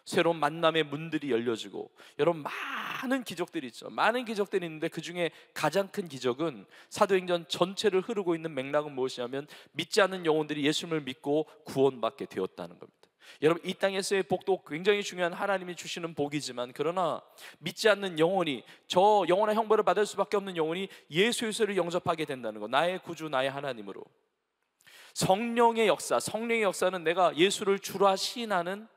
새로운 만남의 문들이 열려지고, 여러분, 많은 기적들이 있죠. 많은 기적들이 있는데 그 중에 가장 큰 기적은 사도행전 전체를 흐르고 있는 맥락은 무엇이냐면 믿지 않는 영혼들이 예수님을 믿고 구원받게 되었다는 겁니다. 여러분, 이 땅에서의 복도 굉장히 중요한 하나님이 주시는 복이지만, 그러나 믿지 않는 영혼이, 저 영원한 형벌을 받을 수밖에 없는 영혼이 예수 그리스도를 영접하게 된다는 것, 나의 구주, 나의 하나님으로. 성령의 역사, 성령의 역사는 내가 예수를 주라 시인하는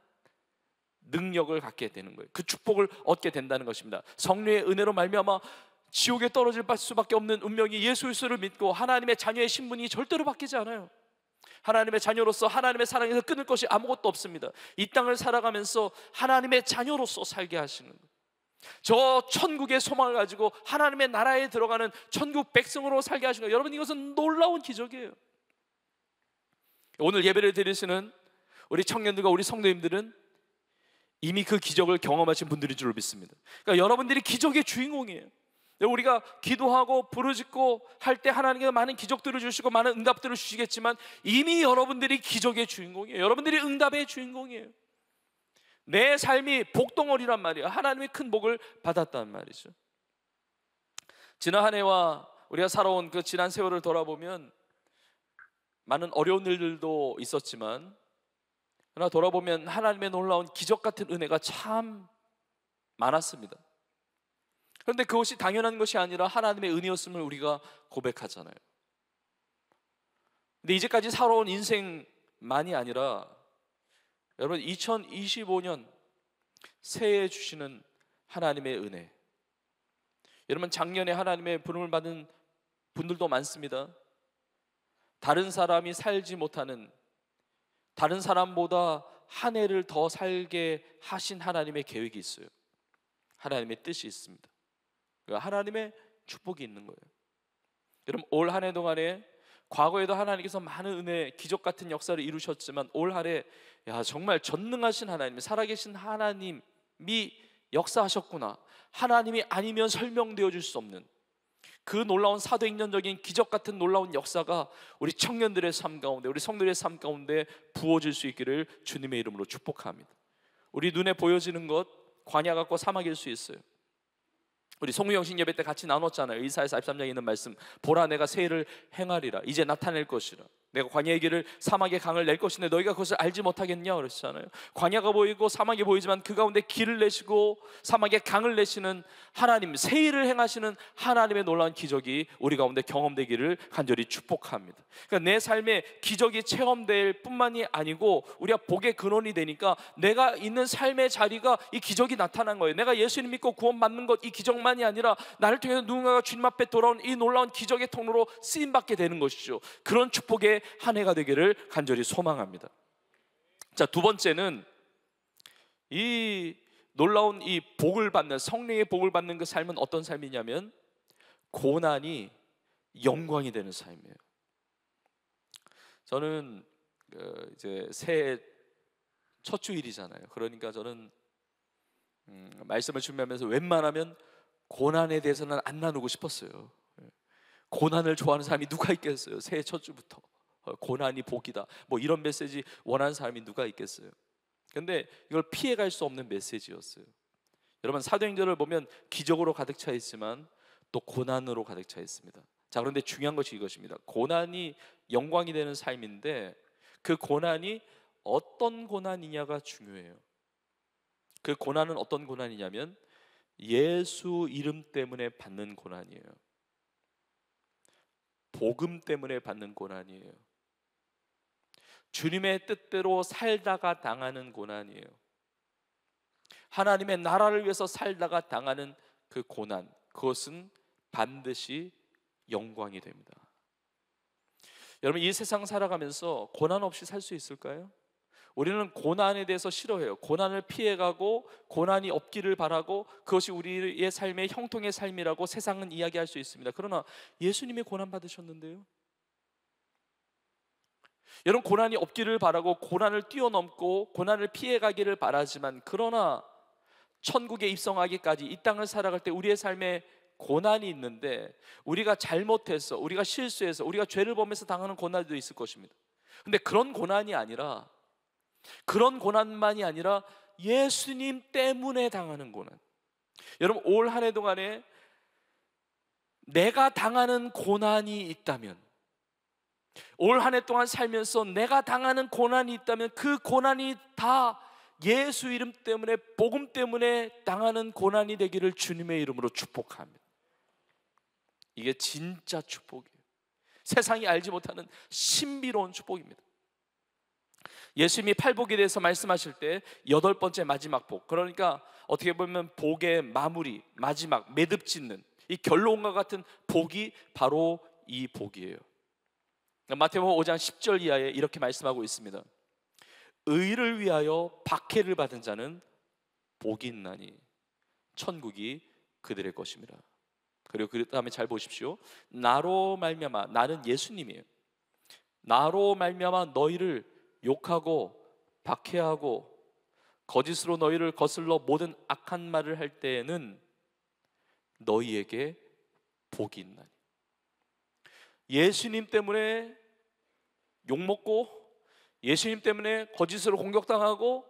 능력을 갖게 되는 거예요. 그 축복을 얻게 된다는 것입니다. 성령의 은혜로 말미암아 지옥에 떨어질 수밖에 없는 운명이 예수 그리스도를 믿고 하나님의 자녀의 신분이 절대로 바뀌지 않아요. 하나님의 자녀로서 하나님의 사랑에서 끊을 것이 아무것도 없습니다. 이 땅을 살아가면서 하나님의 자녀로서 살게 하시는 거예요. 저 천국의 소망을 가지고 하나님의 나라에 들어가는 천국 백성으로 살게 하시는 거예요. 여러분, 이것은 놀라운 기적이에요. 오늘 예배를 드리시는 우리 청년들과 우리 성도님들은 이미 그 기적을 경험하신 분들인 줄 믿습니다. 그러니까 여러분들이 기적의 주인공이에요. 우리가 기도하고 부르짖고 할 때 하나님께서 많은 기적들을 주시고 많은 응답들을 주시겠지만 이미 여러분들이 기적의 주인공이에요. 여러분들이 응답의 주인공이에요. 내 삶이 복덩어리란 말이에요. 하나님의 큰 복을 받았단 말이죠. 지난 한 해와 우리가 살아온 그 지난 세월을 돌아보면 많은 어려운 일들도 있었지만, 그러나 돌아보면 하나님의 놀라운 기적 같은 은혜가 참 많았습니다. 그런데 그것이 당연한 것이 아니라 하나님의 은혜였음을 우리가 고백하잖아요. 근데 이제까지 살아온 인생만이 아니라 여러분, 2025년 새해에 주시는 하나님의 은혜, 여러분, 작년에 하나님의 부름을 받은 분들도 많습니다. 다른 사람이 살지 못하는, 다른 사람보다 한 해를 더 살게 하신 하나님의 계획이 있어요. 하나님의 뜻이 있습니다. 하나님의 축복이 있는 거예요. 여러분, 올 한 해 동안에 과거에도 하나님께서 많은 은혜, 기적 같은 역사를 이루셨지만 올 한 해 정말 전능하신 하나님, 살아계신 하나님이 역사하셨구나, 하나님이 아니면 설명되어 줄 수 없는 그 놀라운 사도행전적인 기적 같은 놀라운 역사가 우리 청년들의 삶 가운데, 우리 성도들의 삶 가운데 부어질 수 있기를 주님의 이름으로 축복합니다. 우리 눈에 보여지는 것 광야 같고 사막일 수 있어요. 우리 송유영신 예배 때 같이 나눴잖아요. 이사야 43장에 있는 말씀, 보라 내가 새해를 행하리라, 이제 나타낼 것이라, 내가 광야의 길을 사막의 강을 낼 것인데 너희가 그것을 알지 못하겠냐 그랬잖아요. 광야가 보이고 사막이 보이지만 그 가운데 길을 내시고 사막의 강을 내시는 하나님, 새해를 행하시는 하나님의 놀라운 기적이 우리 가운데 경험되기를 간절히 축복합니다. 그러니까 내 삶에 기적이 체험될 뿐만이 아니고 우리가 복의 근원이 되니까 내가 있는 삶의 자리가 이 기적이 나타난 거예요. 내가 예수님 믿고 구원받는 것, 이 기적만이 아니라 나를 통해서 누군가가 주님 앞에 돌아온 이 놀라운 기적의 통로로 쓰임받게 되는 것이죠. 그런 축복의 한 해가 되기를 간절히 소망합니다. 자, 두 번째는 이 놀라운 이 복을 받는, 성령의 복을 받는 그 삶은 어떤 삶이냐면 고난이 영광이 되는 삶이에요. 저는 이제 새해 첫 주일이잖아요. 그러니까 저는 말씀을 준비하면서 웬만하면 고난에 대해서는 안 나누고 싶었어요. 고난을 좋아하는 사람이 누가 있겠어요, 새해 첫 주부터. 고난이 복이다. 뭐 이런 메시지 원하는 사람이 누가 있겠어요? 근데 이걸 피해갈 수 없는 메시지였어요. 여러분, 사도행전을 보면 기적으로 가득 차 있지만 또 고난으로 가득 차 있습니다. 자, 그런데 중요한 것이 이것입니다. 고난이 영광이 되는 삶인데 그 고난이 어떤 고난이냐가 중요해요. 그 고난은 어떤 고난이냐면 예수 이름 때문에 받는 고난이에요. 복음 때문에 받는 고난이에요. 주님의 뜻대로 살다가 당하는 고난이에요. 하나님의 나라를 위해서 살다가 당하는 그 고난, 그것은 반드시 영광이 됩니다. 여러분, 이 세상 살아가면서 고난 없이 살 수 있을까요? 우리는 고난에 대해서 싫어해요. 고난을 피해가고 고난이 없기를 바라고 그것이 우리의 삶의 형통의 삶이라고 세상은 이야기할 수 있습니다. 그러나 예수님이 고난 받으셨는데요, 여러분, 고난이 없기를 바라고 고난을 뛰어넘고 고난을 피해가기를 바라지만, 그러나 천국에 입성하기까지 이 땅을 살아갈 때 우리의 삶에 고난이 있는데, 우리가 잘못해서, 우리가 실수해서, 우리가 죄를 범해서 당하는 고난도 있을 것입니다. 근데 그런 고난만이 아니라 예수님 때문에 당하는 고난. 여러분, 올 한 해 동안에 내가 당하는 고난이 있다면, 올 한 해 동안 살면서 내가 당하는 고난이 있다면 그 고난이 다 예수 이름 때문에, 복음 때문에 당하는 고난이 되기를 주님의 이름으로 축복합니다. 이게 진짜 축복이에요. 세상이 알지 못하는 신비로운 축복입니다. 예수님이 팔복에 대해서 말씀하실 때 8번째 마지막 복, 그러니까 어떻게 보면 복의 마무리, 마지막 매듭 짓는 이 결론과 같은 복이 바로 이 복이에요. 마태복음 5장 10절 이하에 이렇게 말씀하고 있습니다. 의를 위하여 박해를 받은 자는 복이 있나니 천국이 그들의 것입니다. 그리고 그 다음에 잘 보십시오. 나로 말미암아, 나는 예수님이에요. 나로 말미암아 너희를 욕하고 박해하고 거짓으로 너희를 거슬러 모든 악한 말을 할 때에는 너희에게 복이 있나니. 예수님 때문에 욕먹고, 예수님 때문에 거짓으로 공격당하고,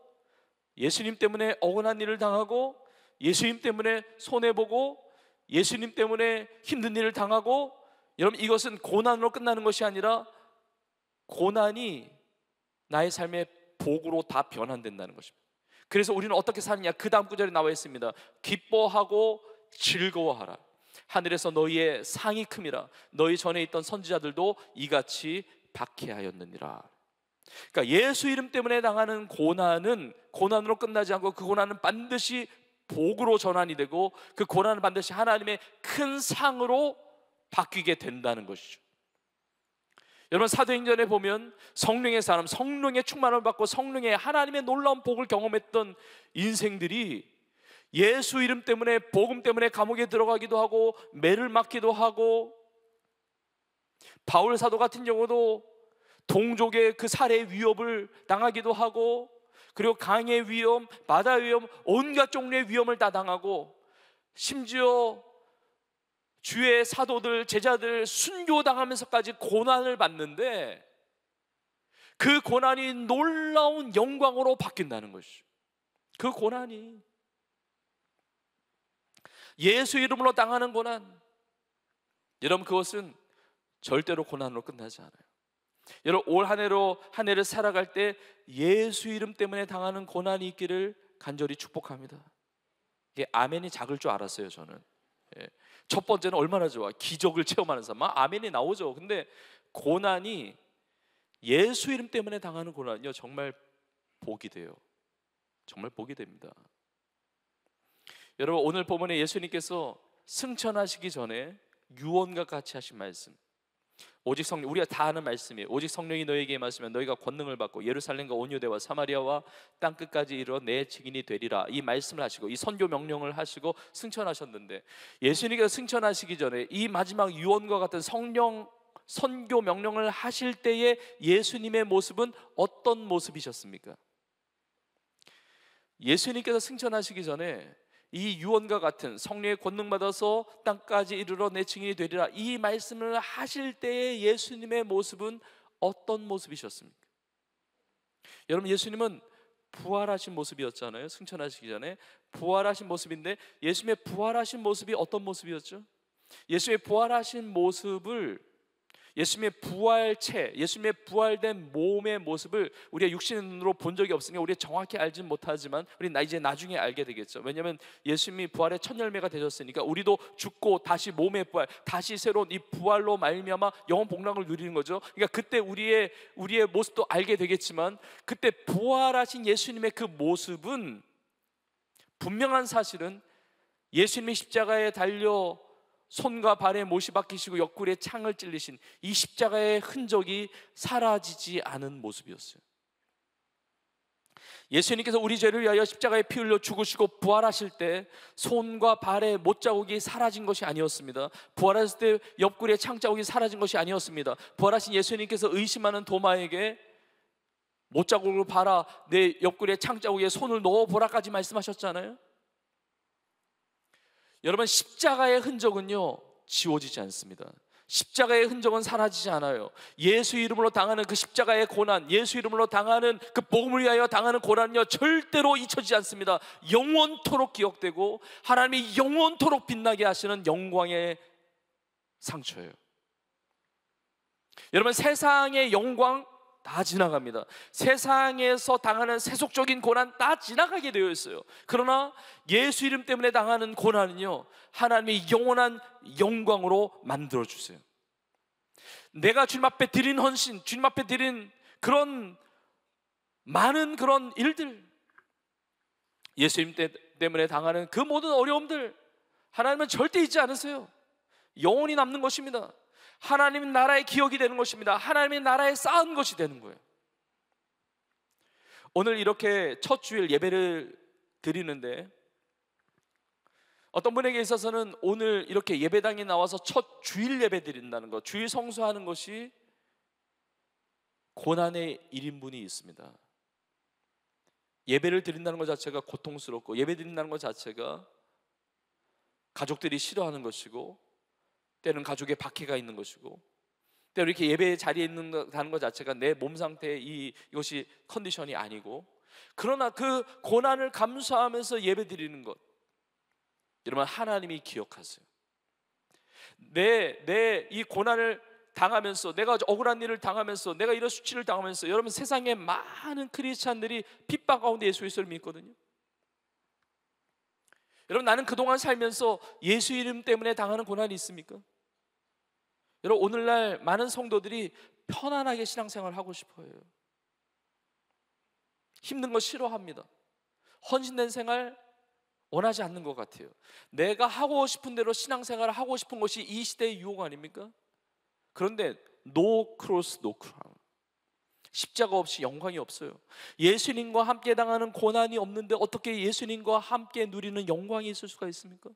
예수님 때문에 억울한 일을 당하고, 예수님 때문에 손해보고, 예수님 때문에 힘든 일을 당하고, 여러분, 이것은 고난으로 끝나는 것이 아니라 고난이 나의 삶의 복으로 다 변환된다는 것입니다. 그래서 우리는 어떻게 사느냐, 그 다음 구절에 나와 있습니다. 기뻐하고 즐거워하라. 하늘에서 너희의 상이 큼이라. 너희 전에 있던 선지자들도 이같이 박해하였느니라. 그러니까 예수 이름 때문에 당하는 고난은 고난으로 끝나지 않고 그 고난은 반드시 복으로 전환이 되고 그 고난은 반드시 하나님의 큰 상으로 바뀌게 된다는 것이죠. 여러분, 사도행전에 보면 성령의 사람, 성령의 충만을 받고 성령의 하나님의 놀라운 복을 경험했던 인생들이 예수 이름 때문에, 복음 때문에 감옥에 들어가기도 하고 매를 맞기도 하고, 바울 사도 같은 경우도 동족의 그 살해 위협을 당하기도 하고, 그리고 강의 위험, 바다 위험, 온갖 종류의 위험을 다 당하고, 심지어 주의 사도들, 제자들 순교당하면서까지 고난을 받는데 그 고난이 놀라운 영광으로 바뀐다는 것이죠. 그 고난이 예수 이름으로 당하는 고난, 여러분, 그것은 절대로 고난으로 끝나지 않아요. 여러분, 올 한 해를 살아갈 때 예수 이름 때문에 당하는 고난이 있기를 간절히 축복합니다. 이게 아멘이 작을 줄 알았어요, 저는. 첫 번째는 얼마나 좋아, 기적을 체험하는 사람, 아멘이 나오죠. 근데 고난이 예수 이름 때문에 당하는 고난이요, 정말 복이 돼요. 정말 복이 됩니다. 여러분, 오늘 본문에 예수님께서 승천하시기 전에 유언과 같이 하신 말씀, 오직 성령, 우리가 다 아는 말씀이에요. 오직 성령이 너에게 임하시면 너희가 권능을 받고 예루살렘과 온 유대와 사마리아와 땅 끝까지 이르러 내 증인이 되리라. 이 말씀을 하시고 이 선교 명령을 하시고 승천하셨는데, 예수님께서 승천하시기 전에 이 마지막 유언과 같은 성령 선교 명령을 하실 때의 예수님의 모습은 어떤 모습이셨습니까? 예수님께서 승천하시기 전에 이 유언과 같은 성령의 권능 받아서 땅까지 이르러 내 증인이 되리라, 이 말씀을 하실 때의 예수님의 모습은 어떤 모습이셨습니까? 여러분, 예수님은 부활하신 모습이었잖아요. 승천하시기 전에 부활하신 모습인데, 예수님의 부활하신 모습이 어떤 모습이었죠? 예수님의 부활하신 모습을, 예수님의 부활체, 예수님의 부활된 몸의 모습을 우리가 육신의 눈으로 본 적이 없으니까 우리가 정확히 알지는 못하지만 우리 이제 나중에 알게 되겠죠. 왜냐하면 예수님이 부활의 첫 열매가 되셨으니까 우리도 죽고 다시 몸의 부활, 다시 새로운 이 부활로 말미암아 영원 복락을 누리는 거죠. 그러니까 그때 우리의 모습도 알게 되겠지만, 그때 부활하신 예수님의 그 모습은 분명한 사실은 예수님이 십자가에 달려 손과 발에 못이 박히시고 옆구리에 창을 찔리신 이 십자가의 흔적이 사라지지 않은 모습이었어요. 예수님께서 우리 죄를 위하여 십자가에 피 흘려 죽으시고 부활하실 때 손과 발에 못자국이 사라진 것이 아니었습니다. 부활하실 때 옆구리에 창자국이 사라진 것이 아니었습니다. 부활하신 예수님께서 의심하는 도마에게 못자국을 봐라, 내 옆구리에 창자국에 손을 넣어보라까지 말씀하셨잖아요. 여러분, 십자가의 흔적은요 지워지지 않습니다. 십자가의 흔적은 사라지지 않아요. 예수 이름으로 당하는 그 십자가의 고난, 예수 이름으로 당하는 그 복음을 위하여 당하는 고난은요 절대로 잊혀지지 않습니다. 영원토록 기억되고 하나님이 영원토록 빛나게 하시는 영광의 상처예요. 여러분, 세상의 영광 다 지나갑니다. 세상에서 당하는 세속적인 고난 다 지나가게 되어 있어요. 그러나 예수 이름 때문에 당하는 고난은요 하나님의 영원한 영광으로 만들어주세요. 내가 주님 앞에 드린 헌신, 주님 앞에 드린 그런 많은 그런 일들, 예수 이름 때문에 당하는 그 모든 어려움들, 하나님은 절대 잊지 않으세요. 영원히 남는 것입니다. 하나님의 나라의 기억이 되는 것입니다. 하나님의 나라에 쌓은 것이 되는 거예요. 오늘 이렇게 첫 주일 예배를 드리는데, 어떤 분에게 있어서는 오늘 이렇게 예배당에 나와서 첫 주일 예배 드린다는 것, 주일 성수하는 것이 고난의 1인분이 있습니다. 예배를 드린다는 것 자체가 고통스럽고, 예배 드린다는 것 자체가 가족들이 싫어하는 것이고, 때로는 가족의 박해가 있는 것이고, 때로 이렇게 예배 자리에 있는다는 것 자체가 내 몸 상태의 이것이 컨디션이 아니고, 그러나 그 고난을 감수하면서 예배 드리는 것, 여러분 하나님이 기억하세요. 내 이 고난을 당하면서, 내가 억울한 일을 당하면서, 내가 이런 수치를 당하면서, 여러분 세상에 많은 크리스찬들이 핍박 가운데 예수 그리스도를 믿거든요. 여러분, 나는 그동안 살면서 예수 이름 때문에 당하는 고난이 있습니까? 여러분, 오늘날 많은 성도들이 편안하게 신앙생활을 하고 싶어요. 힘든 거 싫어합니다. 헌신된 생활 원하지 않는 것 같아요. 내가 하고 싶은 대로 신앙생활을 하고 싶은 것이 이 시대의 유혹 아닙니까? 그런데 no cross, no crown, 십자가 없이 영광이 없어요. 예수님과 함께 당하는 고난이 없는데 어떻게 예수님과 함께 누리는 영광이 있을 수가 있습니까?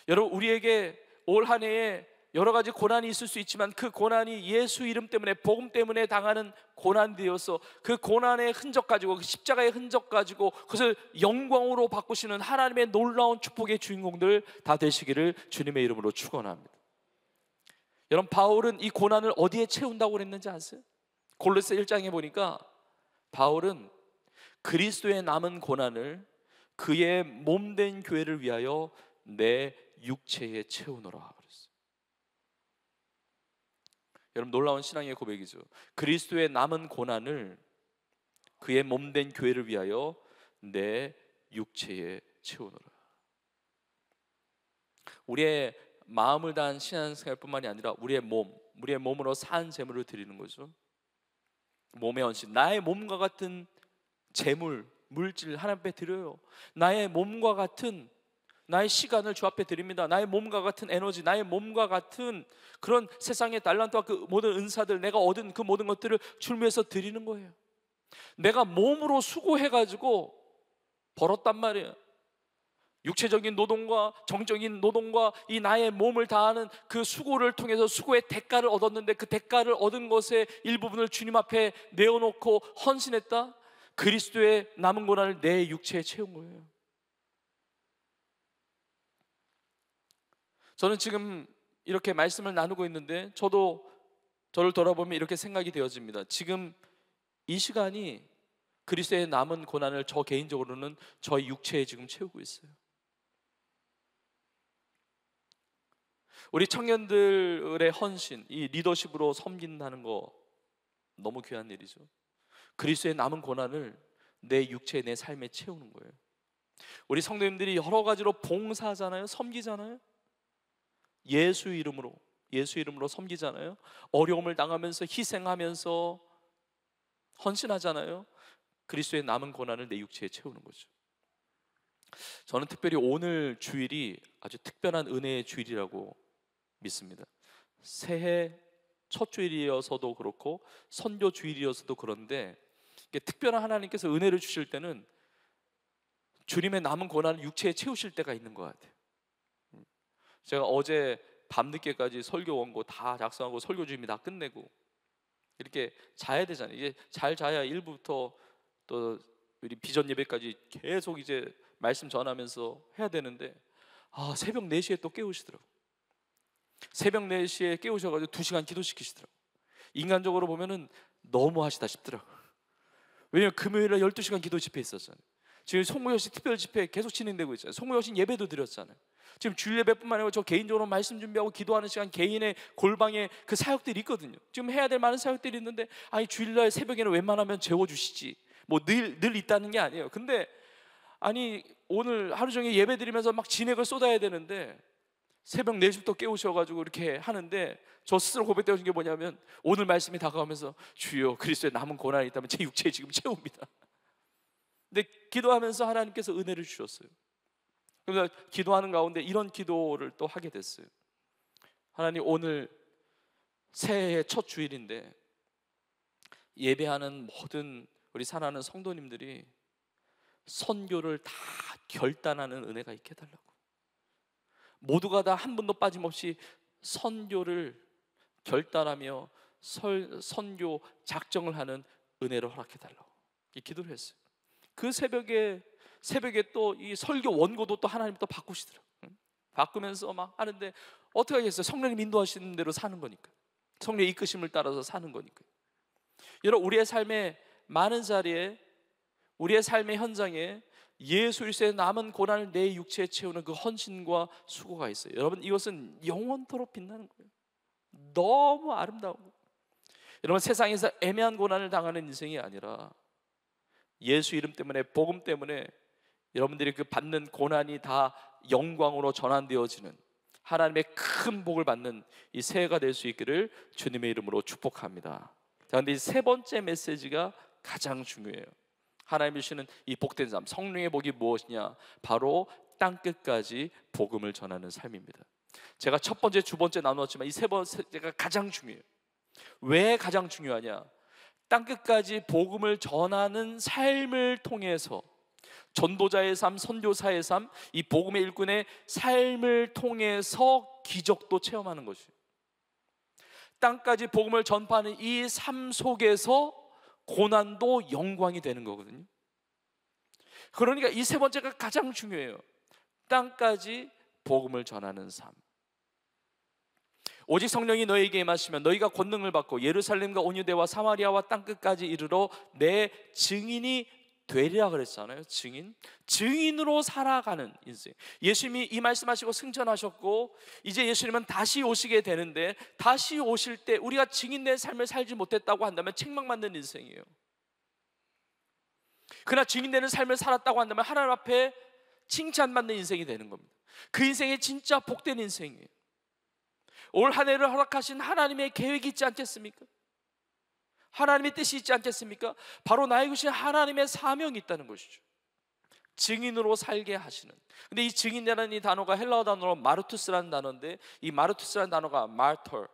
여러분, 우리에게 올 한 해에 여러 가지 고난이 있을 수 있지만 그 고난이 예수 이름 때문에, 복음 때문에 당하는 고난되어서 그 고난의 흔적 가지고, 그 십자가의 흔적 가지고 그것을 영광으로 바꾸시는 하나님의 놀라운 축복의 주인공들 다 되시기를 주님의 이름으로 축원합니다. 여러분, 바울은 이 고난을 어디에 채운다고 그랬는지 아세요? 골로새 1장에 보니까 바울은 그리스도의 남은 고난을 그의 몸된 교회를 위하여 내 육체에 채우노라 그랬어요. 여러분, 놀라운 신앙의 고백이죠. 그리스도의 남은 고난을 그의 몸된 교회를 위하여 내 육체에 채우노라. 우리의 마음을 다한 신앙생활뿐만이 아니라 우리의 몸으로 산 제물을 드리는 거죠. 몸의 헌신, 나의 몸과 같은 제물, 물질 하나님 앞에 드려요. 나의 몸과 같은, 나의 시간을 주 앞에 드립니다. 나의 몸과 같은 에너지, 나의 몸과 같은 그런 세상의 달란트와 그 모든 은사들, 내가 얻은 그 모든 것들을 주를 위해서 드리는 거예요. 내가 몸으로 수고해가지고 벌었단 말이에요. 육체적인 노동과 정적인 노동과 이 나의 몸을 다하는 그 수고를 통해서 수고의 대가를 얻었는데, 그 대가를 얻은 것의 일부분을 주님 앞에 내어놓고 헌신했다. 그리스도의 남은 고난을 내 육체에 채운 거예요. 저는 지금 이렇게 말씀을 나누고 있는데 저도 저를 돌아보면 이렇게 생각이 되어집니다. 지금 이 시간이 그리스도의 남은 고난을 저 개인적으로는 저의 육체에 지금 채우고 있어요. 우리 청년들의 헌신, 이 리더십으로 섬긴다는 거 너무 귀한 일이죠. 그리스도의 남은 고난을 내 육체에, 내 삶에 채우는 거예요. 우리 성도님들이 여러 가지로 봉사하잖아요. 섬기잖아요. 예수 이름으로 섬기잖아요. 어려움을 당하면서 희생하면서 헌신하잖아요. 그리스도의 남은 고난을 내 육체에 채우는 거죠. 저는 특별히 오늘 주일이 아주 특별한 은혜의 주일이라고 믿습니다. 새해 첫 주일이어서도 그렇고 선교 주일이어서도 그런데 특별한 하나님께서 은혜를 주실 때는 주님의 남은 고난을 육체에 채우실 때가 있는 것 같아요. 제가 어제 밤늦게까지 설교 원고 다 작성하고 설교 준비 다 끝내고 이렇게 자야 되잖아요. 이게 잘 자야 1부부터 또 우리 비전 예배까지 계속 이제 말씀 전하면서 해야 되는데 새벽 4시에 또 깨우시더라고요. 새벽 4시에 깨우셔가지고 2시간 기도시키시더라고요. 인간적으로 보면은 너무 하시다 싶더라고요. 왜냐면 금요일에 12시간 기도 집회 있었잖아요. 지금 송구여신 특별 집회 계속 진행되고 있어요. 송구여신 예배도 드렸잖아요. 지금 주일 예배뿐만 아니라 저 개인적으로 말씀 준비하고 기도하는 시간 개인의 골방에 그 사역들이 있거든요. 지금 해야 될 많은 사역들이 있는데 아니 주일날 새벽에는 웬만하면 재워주시지 뭐 늘 있다는 게 아니에요. 근데 아니 오늘 하루 종일 예배 드리면서 막 진액을 쏟아야 되는데 새벽 4시부터 깨우셔가지고 이렇게 하는데 저 스스로 고백되어진 게 뭐냐면 오늘 말씀이 다가오면서 주여 그리스도의 남은 고난이 있다면 제 육체에 지금 채웁니다. 근데 기도하면서 하나님께서 은혜를 주셨어요. 그래서 기도하는 가운데 이런 기도를 또 하게 됐어요. 하나님 오늘 새해의 첫 주일인데 예배하는 모든 우리 사랑하는 성도님들이 선교를 다 결단하는 은혜가 있게 해달라고. 모두가 다 한 분도 빠짐없이 선교를 결단하며 선교 작정을 하는 은혜를 허락해달라고 기도를 했어요. 그 새벽에 또 이 설교 원고도 또 하나님 또 바꾸시더라고요. 바꾸면서 막 하는데 어떻게 하겠어요? 성령님 인도하시는 대로 사는 거니까. 성령의 이끄심을 따라서 사는 거니까. 여러분 우리의 삶의 많은 자리에 우리의 삶의 현장에 예수 그리스도의 남은 고난을 내 육체에 채우는 그 헌신과 수고가 있어요. 여러분 이것은 영원토록 빛나는 거예요. 너무 아름다운 거예요. 여러분 세상에서 애매한 고난을 당하는 인생이 아니라 예수 이름 때문에 복음 때문에 여러분들이 그 받는 고난이 다 영광으로 전환되어지는 하나님의 큰 복을 받는 이 새해가 될 수 있기를 주님의 이름으로 축복합니다. 자, 근데 이 세 번째 메시지가 가장 중요해요. 하나님이 주시는 이 복된 삶, 성령의 복이 무엇이냐? 바로 땅끝까지 복음을 전하는 삶입니다. 제가 첫 번째, 두 번째 나누었지만 이 세 번째가 가장 중요해요. 왜 가장 중요하냐? 땅끝까지 복음을 전하는 삶을 통해서 전도자의 삶, 선교사의 삶, 이 복음의 일꾼의 삶을 통해서 기적도 체험하는 것이에요. 땅까지 복음을 전파하는 이 삶 속에서 고난도 영광이 되는 거거든요. 그러니까 이 세 번째가 가장 중요해요. 땅까지 복음을 전하는 삶. 오직 성령이 너희에게 임하시면 너희가 권능을 받고 예루살렘과 온유대와 사마리아와 땅끝까지 이르러 내 증인이 되리라 그랬잖아요. 증인으로 살아가는 인생. 예수님이 이 말씀하시고 승천하셨고 이제 예수님은 다시 오시게 되는데 다시 오실 때 우리가 증인된 삶을 살지 못했다고 한다면 책망받는 인생이에요. 그러나 증인되는 삶을 살았다고 한다면 하나님 앞에 칭찬받는 인생이 되는 겁니다. 그 인생이 진짜 복된 인생이에요. 올 한 해를 허락하신 하나님의 계획이 있지 않겠습니까? 하나님의 뜻이 있지 않겠습니까? 바로 나에게 주신 하나님의 사명이 있다는 것이죠. 증인으로 살게 하시는. 근데 이 증인이라는 이 단어가 헬라어 단어로 마르투스라는 단어인데 이 마르투스라는 단어가 마르터,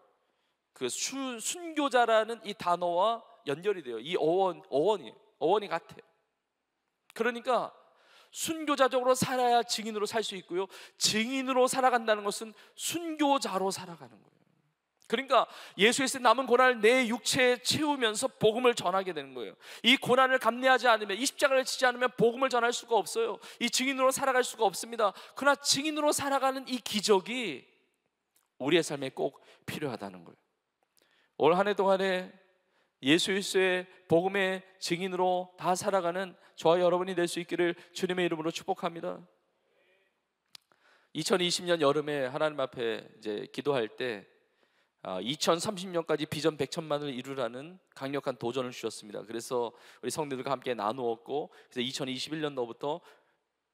그 순교자라는 이 단어와 연결이 돼요. 이 어원이 같아요. 그러니까 순교자적으로 살아야 증인으로 살 수 있고요, 증인으로 살아간다는 것은 순교자로 살아가는 거예요. 그러니까 예수에서 남은 고난을 내 육체에 채우면서 복음을 전하게 되는 거예요. 이 고난을 감내하지 않으면, 이 십자가를 지지 않으면 복음을 전할 수가 없어요. 이 증인으로 살아갈 수가 없습니다. 그러나 증인으로 살아가는 이 기적이 우리의 삶에 꼭 필요하다는 거예요. 올 한 해 동안에 예수 그리스도의 복음의 증인으로 다 살아가는 저와 여러분이 될 수 있기를 주님의 이름으로 축복합니다. 2020년 여름에 하나님 앞에 이제 기도할 때 2030년까지 비전 100천만을 이루라는 강력한 도전을 주셨습니다. 그래서 우리 성도들과 함께 나누었고, 그래서 2021년도부터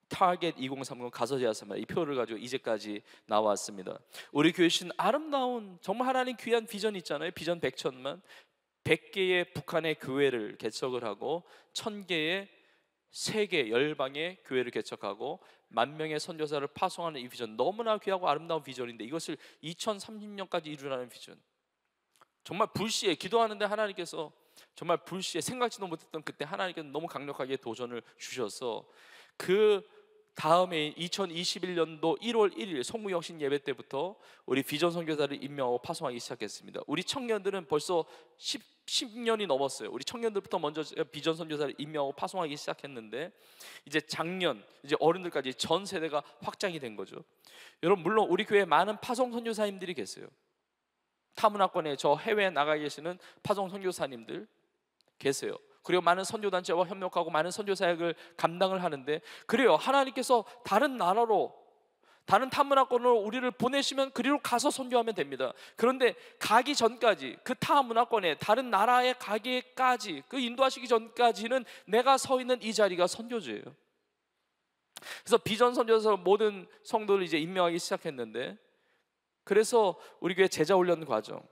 타겟 2030 가서제하사마 이 표를 가지고 이제까지 나왔습니다. 우리 교회 신 아름다운 정말 하나님 귀한 비전이 있잖아요. 비전 100천만, 100개의 북한의 교회를 개척을 하고 1000개의 세계 열방의 교회를 개척하고 10,000명의 선교사를 파송하는 이 비전, 너무나 귀하고 아름다운 비전인데 이것을 2030년까지 이루라는 비전. 정말 불시에 기도하는데 하나님께서 정말 불시에 생각지도 못했던 그때 하나님께서 너무 강력하게 도전을 주셔서 그 다음에 2021년도 1월 1일 성무영신 예배 때부터 우리 비전 선교사를 임명하고 파송하기 시작했습니다. 우리 청년들은 벌써 10년이 넘었어요. 우리 청년들부터 먼저 비전 선교사를 임명하고 파송하기 시작했는데 이제 작년 이제 어른들까지 전 세대가 확장이 된 거죠. 여러분, 물론 우리 교회에 많은 파송 선교사님들이 계세요. 타문화권에 저 해외에 나가 계시는 파송 선교사님들 계세요. 그리고 많은 선교단체와 협력하고 많은 선교사역을 감당을 하는데, 그래요, 하나님께서 다른 나라로, 다른 타문화권으로 우리를 보내시면 그리로 가서 선교하면 됩니다. 그런데 가기 전까지, 그 타문화권에 다른 나라에 가기까지, 그 인도하시기 전까지는 내가 서 있는 이 자리가 선교지예요. 그래서 비전 선교사 모든 성도를 이제 임명하기 시작했는데, 그래서 우리 교회 제자훈련 과정,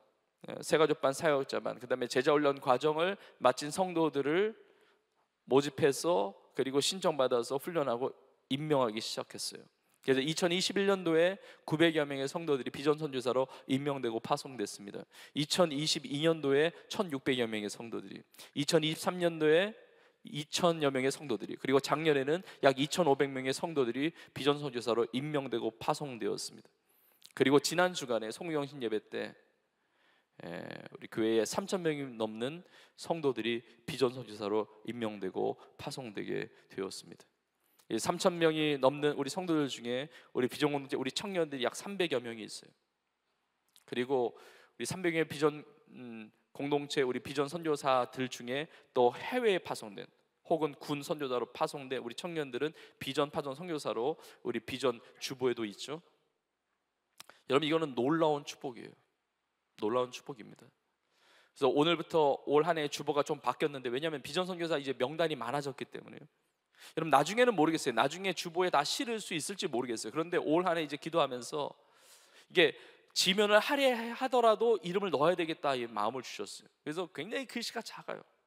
새가족반, 사역자반, 그 다음에 제자훈련 과정을 마친 성도들을 모집해서 그리고 신청받아서 훈련하고 임명하기 시작했어요. 그래서 2021년도에 900여 명의 성도들이 비전 선교사로 임명되고 파송됐습니다. 2022년도에 1600여 명의 성도들이, 2023년도에 2000여 명의 성도들이, 그리고 작년에는 약 2500명의 성도들이 비전 선교사로 임명되고 파송되었습니다. 그리고 지난 주간에 성무영신 예배 때 우리 교회에 3,000명이 넘는 성도들이 비전 선교사로 임명되고 파송되게 되었습니다. 3,000명이 넘는 우리 성도들 중에 우리 비전 공동체 우리 청년들이 약 300여 명이 있어요. 그리고 우리 300명의 비전 공동체 우리 비전 선교사들 중에 또 해외에 파송된 혹은 군 선교사로 파송된 우리 청년들은 비전 파송 선교사로 우리 비전 주보에도 있죠. 여러분, 이거는 놀라운 축복이에요. 놀라운 축복입니다. 그래서 오늘부터 올 한 해 주보가 좀 바뀌었는데, 왜냐하면 비전 선교사 이제 명단이 많아졌기 때문에요. 여러분, 나중에는 모르겠어요. 나중에 주보에 다 실을 수 있을지 모르겠어요. 그런데 올 한 해 이제 기도하면서 이게 지면을 할애하더라도 이름을 넣어야 되겠다 이 마음을 주셨어요. 그래서 굉장히 글씨가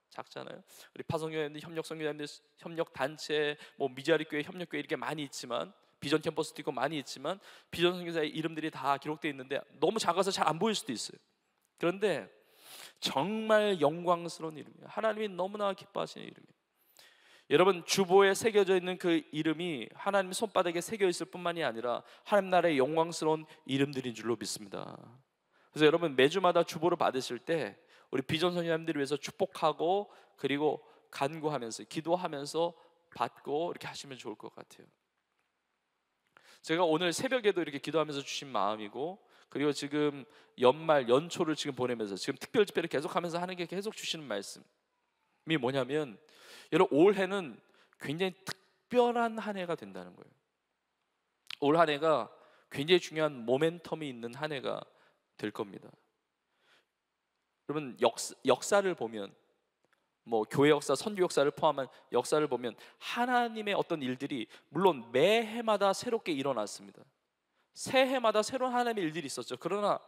작잖아요. 우리 파송교회들, 협력 선교사님들, 협력 단체, 뭐 미자리 교회, 협력 교회 이렇게 많이 있지만, 비전 캠퍼스도 있고 많이 있지만 비전 선교사의 이름들이 다 기록되어 있는데 너무 작아서 잘 안 보일 수도 있어요. 그런데 정말 영광스러운 이름이에요. 하나님이 너무나 기뻐하시는 이름이에요. 여러분, 주보에 새겨져 있는 그 이름이 하나님 손바닥에 새겨 있을 뿐만이 아니라 하나님 나라의 영광스러운 이름들인 줄로 믿습니다. 그래서 여러분, 매주마다 주보를 받으실 때 우리 비전 선교사님들을 위해서 축복하고 그리고 간구하면서 기도하면서 받고 이렇게 하시면 좋을 것 같아요. 제가 오늘 새벽에도 이렇게 기도하면서 주신 마음이고, 그리고 지금 연말 연초를 지금 보내면서 지금 특별 집회를 계속하면서 하는 게 계속 주시는 말씀이 뭐냐면, 여러분, 올해는 굉장히 특별한 한 해가 된다는 거예요. 올 한 해가 굉장히 중요한 모멘텀이 있는 한 해가 될 겁니다. 여러분, 역사를 보면, 뭐 교회 역사, 선교 역사를 포함한 역사를 보면 하나님의 어떤 일들이 물론 매해마다 새롭게 일어났습니다. 새해마다 새로운 하나님의 일들이 있었죠. 그러나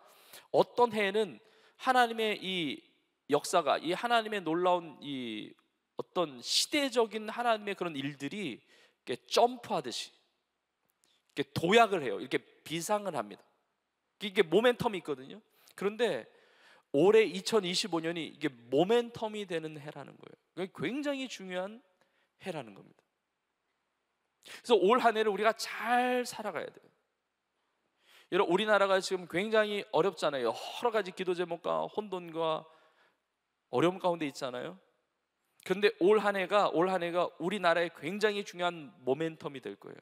어떤 해에는 하나님의 이 역사가, 이 하나님의 놀라운 이 어떤 시대적인 하나님의 그런 일들이 이렇게 점프하듯이 이렇게 도약을 해요. 이렇게 비상을 합니다. 이게 모멘텀이 있거든요. 그런데 올해 2025년이 이게 모멘텀이 되는 해라는 거예요. 굉장히 중요한 해라는 겁니다. 그래서 올 한 해를 우리가 잘 살아가야 돼요. 여러분, 우리나라가 지금 굉장히 어렵잖아요. 여러 가지 기도 제목과 혼돈과 어려움 가운데 있잖아요. 그런데 올 한 해가 우리나라의 굉장히 중요한 모멘텀이 될 거예요.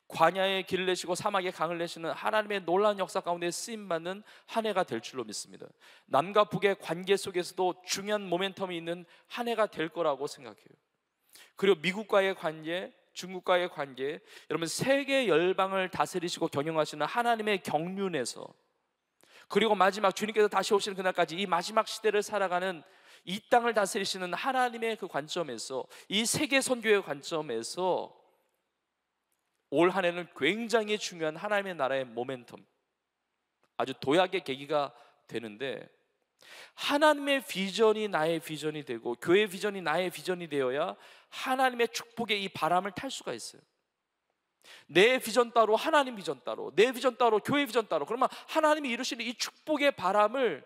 광야의 길을 내시고 사막의 강을 내시는 하나님의 놀라운 역사 가운데 쓰임받는 한 해가 될 줄로 믿습니다. 남과 북의 관계 속에서도 중요한 모멘텀이 있는 한 해가 될 거라고 생각해요. 그리고 미국과의 관계, 중국과의 관계, 여러분 세계 열방을 다스리시고 경영하시는 하나님의 경륜에서, 그리고 마지막 주님께서 다시 오시는 그날까지 이 마지막 시대를 살아가는 이 땅을 다스리시는 하나님의 그 관점에서, 이 세계 선교의 관점에서 올 한 해는 굉장히 중요한 하나님의 나라의 모멘텀, 아주 도약의 계기가 되는데, 하나님의 비전이 나의 비전이 되고 교회의 비전이 나의 비전이 되어야 하나님의 축복의 이 바람을 탈 수가 있어요. 내 비전 따로, 하나님 비전 따로, 내 비전 따로, 교회 비전 따로, 그러면 하나님이 이루시는 이 축복의 바람을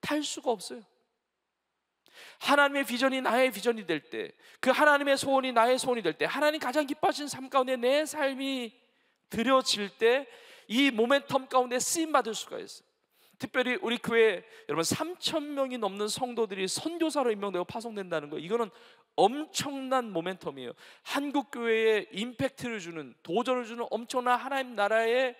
탈 수가 없어요. 하나님의 비전이 나의 비전이 될 때, 그 하나님의 소원이 나의 소원이 될 때, 하나님 가장 기뻐하시는 삶 가운데 내 삶이 드려질 때 이 모멘텀 가운데 쓰임받을 수가 있어요. 특별히 우리 교회 여러분 3,000명이 넘는 성도들이 선교사로 임명되고 파송된다는 거, 이거는 엄청난 모멘텀이에요. 한국 교회에 임팩트를 주는, 도전을 주는 엄청난 하나님 나라의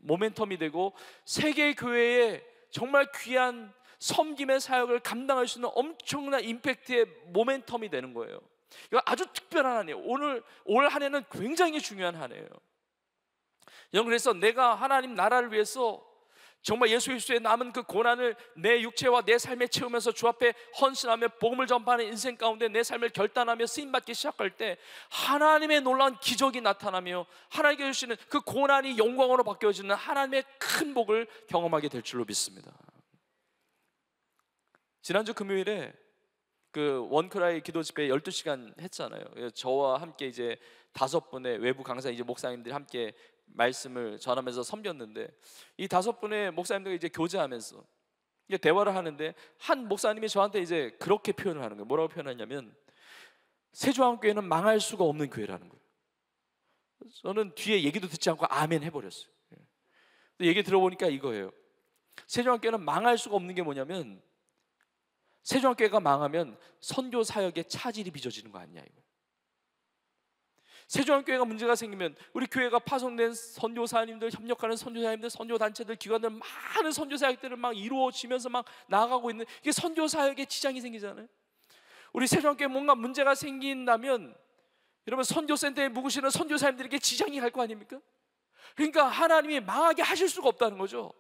모멘텀이 되고, 세계 교회에 정말 귀한 섬김의 사역을 감당할 수 있는 엄청난 임팩트의 모멘텀이 되는 거예요. 이거 아주 특별한 한 해예요. 올 한 해는 굉장히 중요한 한 해예요. 여러분, 그래서 내가 하나님 나라를 위해서 정말 예수 그리스도의 남은 그 고난을 내 육체와 내 삶에 채우면서 주 앞에 헌신하며 복음을 전파하는 인생 가운데 내 삶을 결단하며 쓰임받기 시작할 때 하나님의 놀라운 기적이 나타나며 하나님께 주시는 그 고난이 영광으로 바뀌어지는 하나님의 큰 복을 경험하게 될 줄로 믿습니다. 지난주 금요일에 그 원크라이 기도 집회 12시간 했잖아요. 저와 함께 이제 5분의 외부 강사 이제 목사님들이 함께 말씀을 전하면서 섬겼는데, 이 5분의 목사님들이 이제 교제하면서 이제 대화를 하는데 한 목사님이 저한테 이제 그렇게 표현을 하는 거예요. 뭐라고 표현하냐면 세조한교회는 망할 수가 없는 교회라는 거예요. 저는 뒤에 얘기도 듣지 않고 아멘 해버렸어요. 얘기 들어보니까 이거예요. 세조한교회는 망할 수가 없는 게 뭐냐면, 세조한교회가 망하면 선교 사역에 차질이 빚어지는 거 아니냐 이거. 세조한교회가 문제가 생기면 우리 교회가 파송된 선교사님들, 협력하는 선교사님들, 선교단체들, 기관들, 많은 선교사역들을 막 이루어지면서 막 나아가고 있는, 이게 선교사역에 지장이 생기잖아요. 우리 세조한교회 뭔가 문제가 생긴다면 여러분 선교센터에 묵으시는 선교사님들에게 지장이 갈 거 아닙니까? 그러니까 하나님이 망하게 하실 수가 없다는 거죠.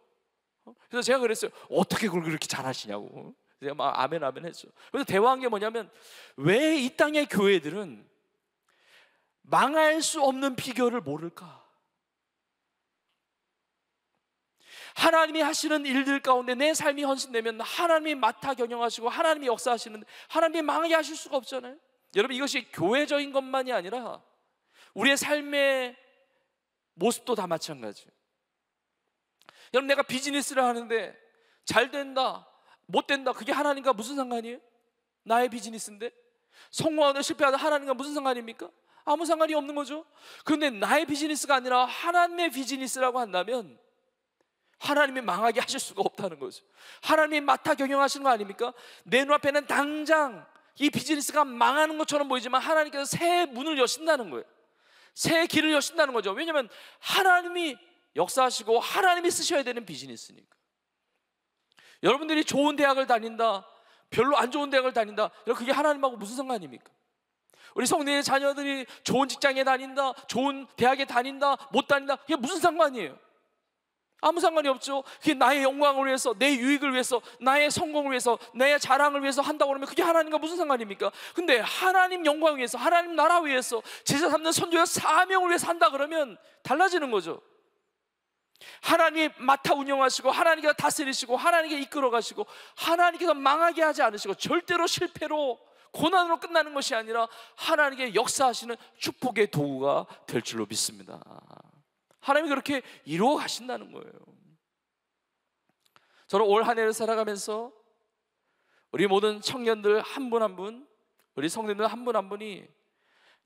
그래서 제가 그랬어요. 어떻게 그걸 그렇게 잘하시냐고. 제가 막 아멘 아멘 했죠. 그래서 대화한 게 뭐냐면, 왜 이 땅의 교회들은 망할 수 없는 비결을 모를까? 하나님이 하시는 일들 가운데 내 삶이 헌신되면 하나님이 맡아 경영하시고 하나님이 역사하시는데 하나님이 망하게 하실 수가 없잖아요. 여러분, 이것이 교회적인 것만이 아니라 우리의 삶의 모습도 다 마찬가지예요. 여러분, 내가 비즈니스를 하는데 잘 된다, 못 된다, 그게 하나님과 무슨 상관이에요? 나의 비즈니스인데. 성공하다 실패하다 하나님과 무슨 상관입니까? 아무 상관이 없는 거죠. 그런데 나의 비즈니스가 아니라 하나님의 비즈니스라고 한다면 하나님이 망하게 하실 수가 없다는 거죠. 하나님이 맡아 경영하시는 거 아닙니까? 내 눈앞에는 당장 이 비즈니스가 망하는 것처럼 보이지만 하나님께서 새 문을 여신다는 거예요. 새 길을 여신다는 거죠. 왜냐하면 하나님이 역사하시고 하나님이 쓰셔야 되는 비즈니스니까. 여러분들이 좋은 대학을 다닌다, 별로 안 좋은 대학을 다닌다, 그게 하나님하고 무슨 상관입니까? 우리 성도의 자녀들이 좋은 직장에 다닌다, 좋은 대학에 다닌다, 못 다닌다, 그게 무슨 상관이에요? 아무 상관이 없죠. 그게 나의 영광을 위해서, 내 유익을 위해서, 나의 성공을 위해서, 나의 자랑을 위해서 한다고 그러면 그게 하나님과 무슨 상관입니까? 근데 하나님 영광을 위해서, 하나님 나라 위해서, 제자 삼는 선교의 사명을 위해서 한다 그러면 달라지는 거죠. 하나님이 맡아 운영하시고 하나님께서 다스리시고 하나님께 이끌어 가시고 하나님께서 망하게 하지 않으시고 절대로 실패로 고난으로 끝나는 것이 아니라 하나님께 역사하시는 축복의 도구가 될 줄로 믿습니다. 하나님이 그렇게 이루어 가신다는 거예요. 저는 올 한 해를 살아가면서 우리 모든 청년들 한 분 한 분, 우리 성도들 한 분 한 분이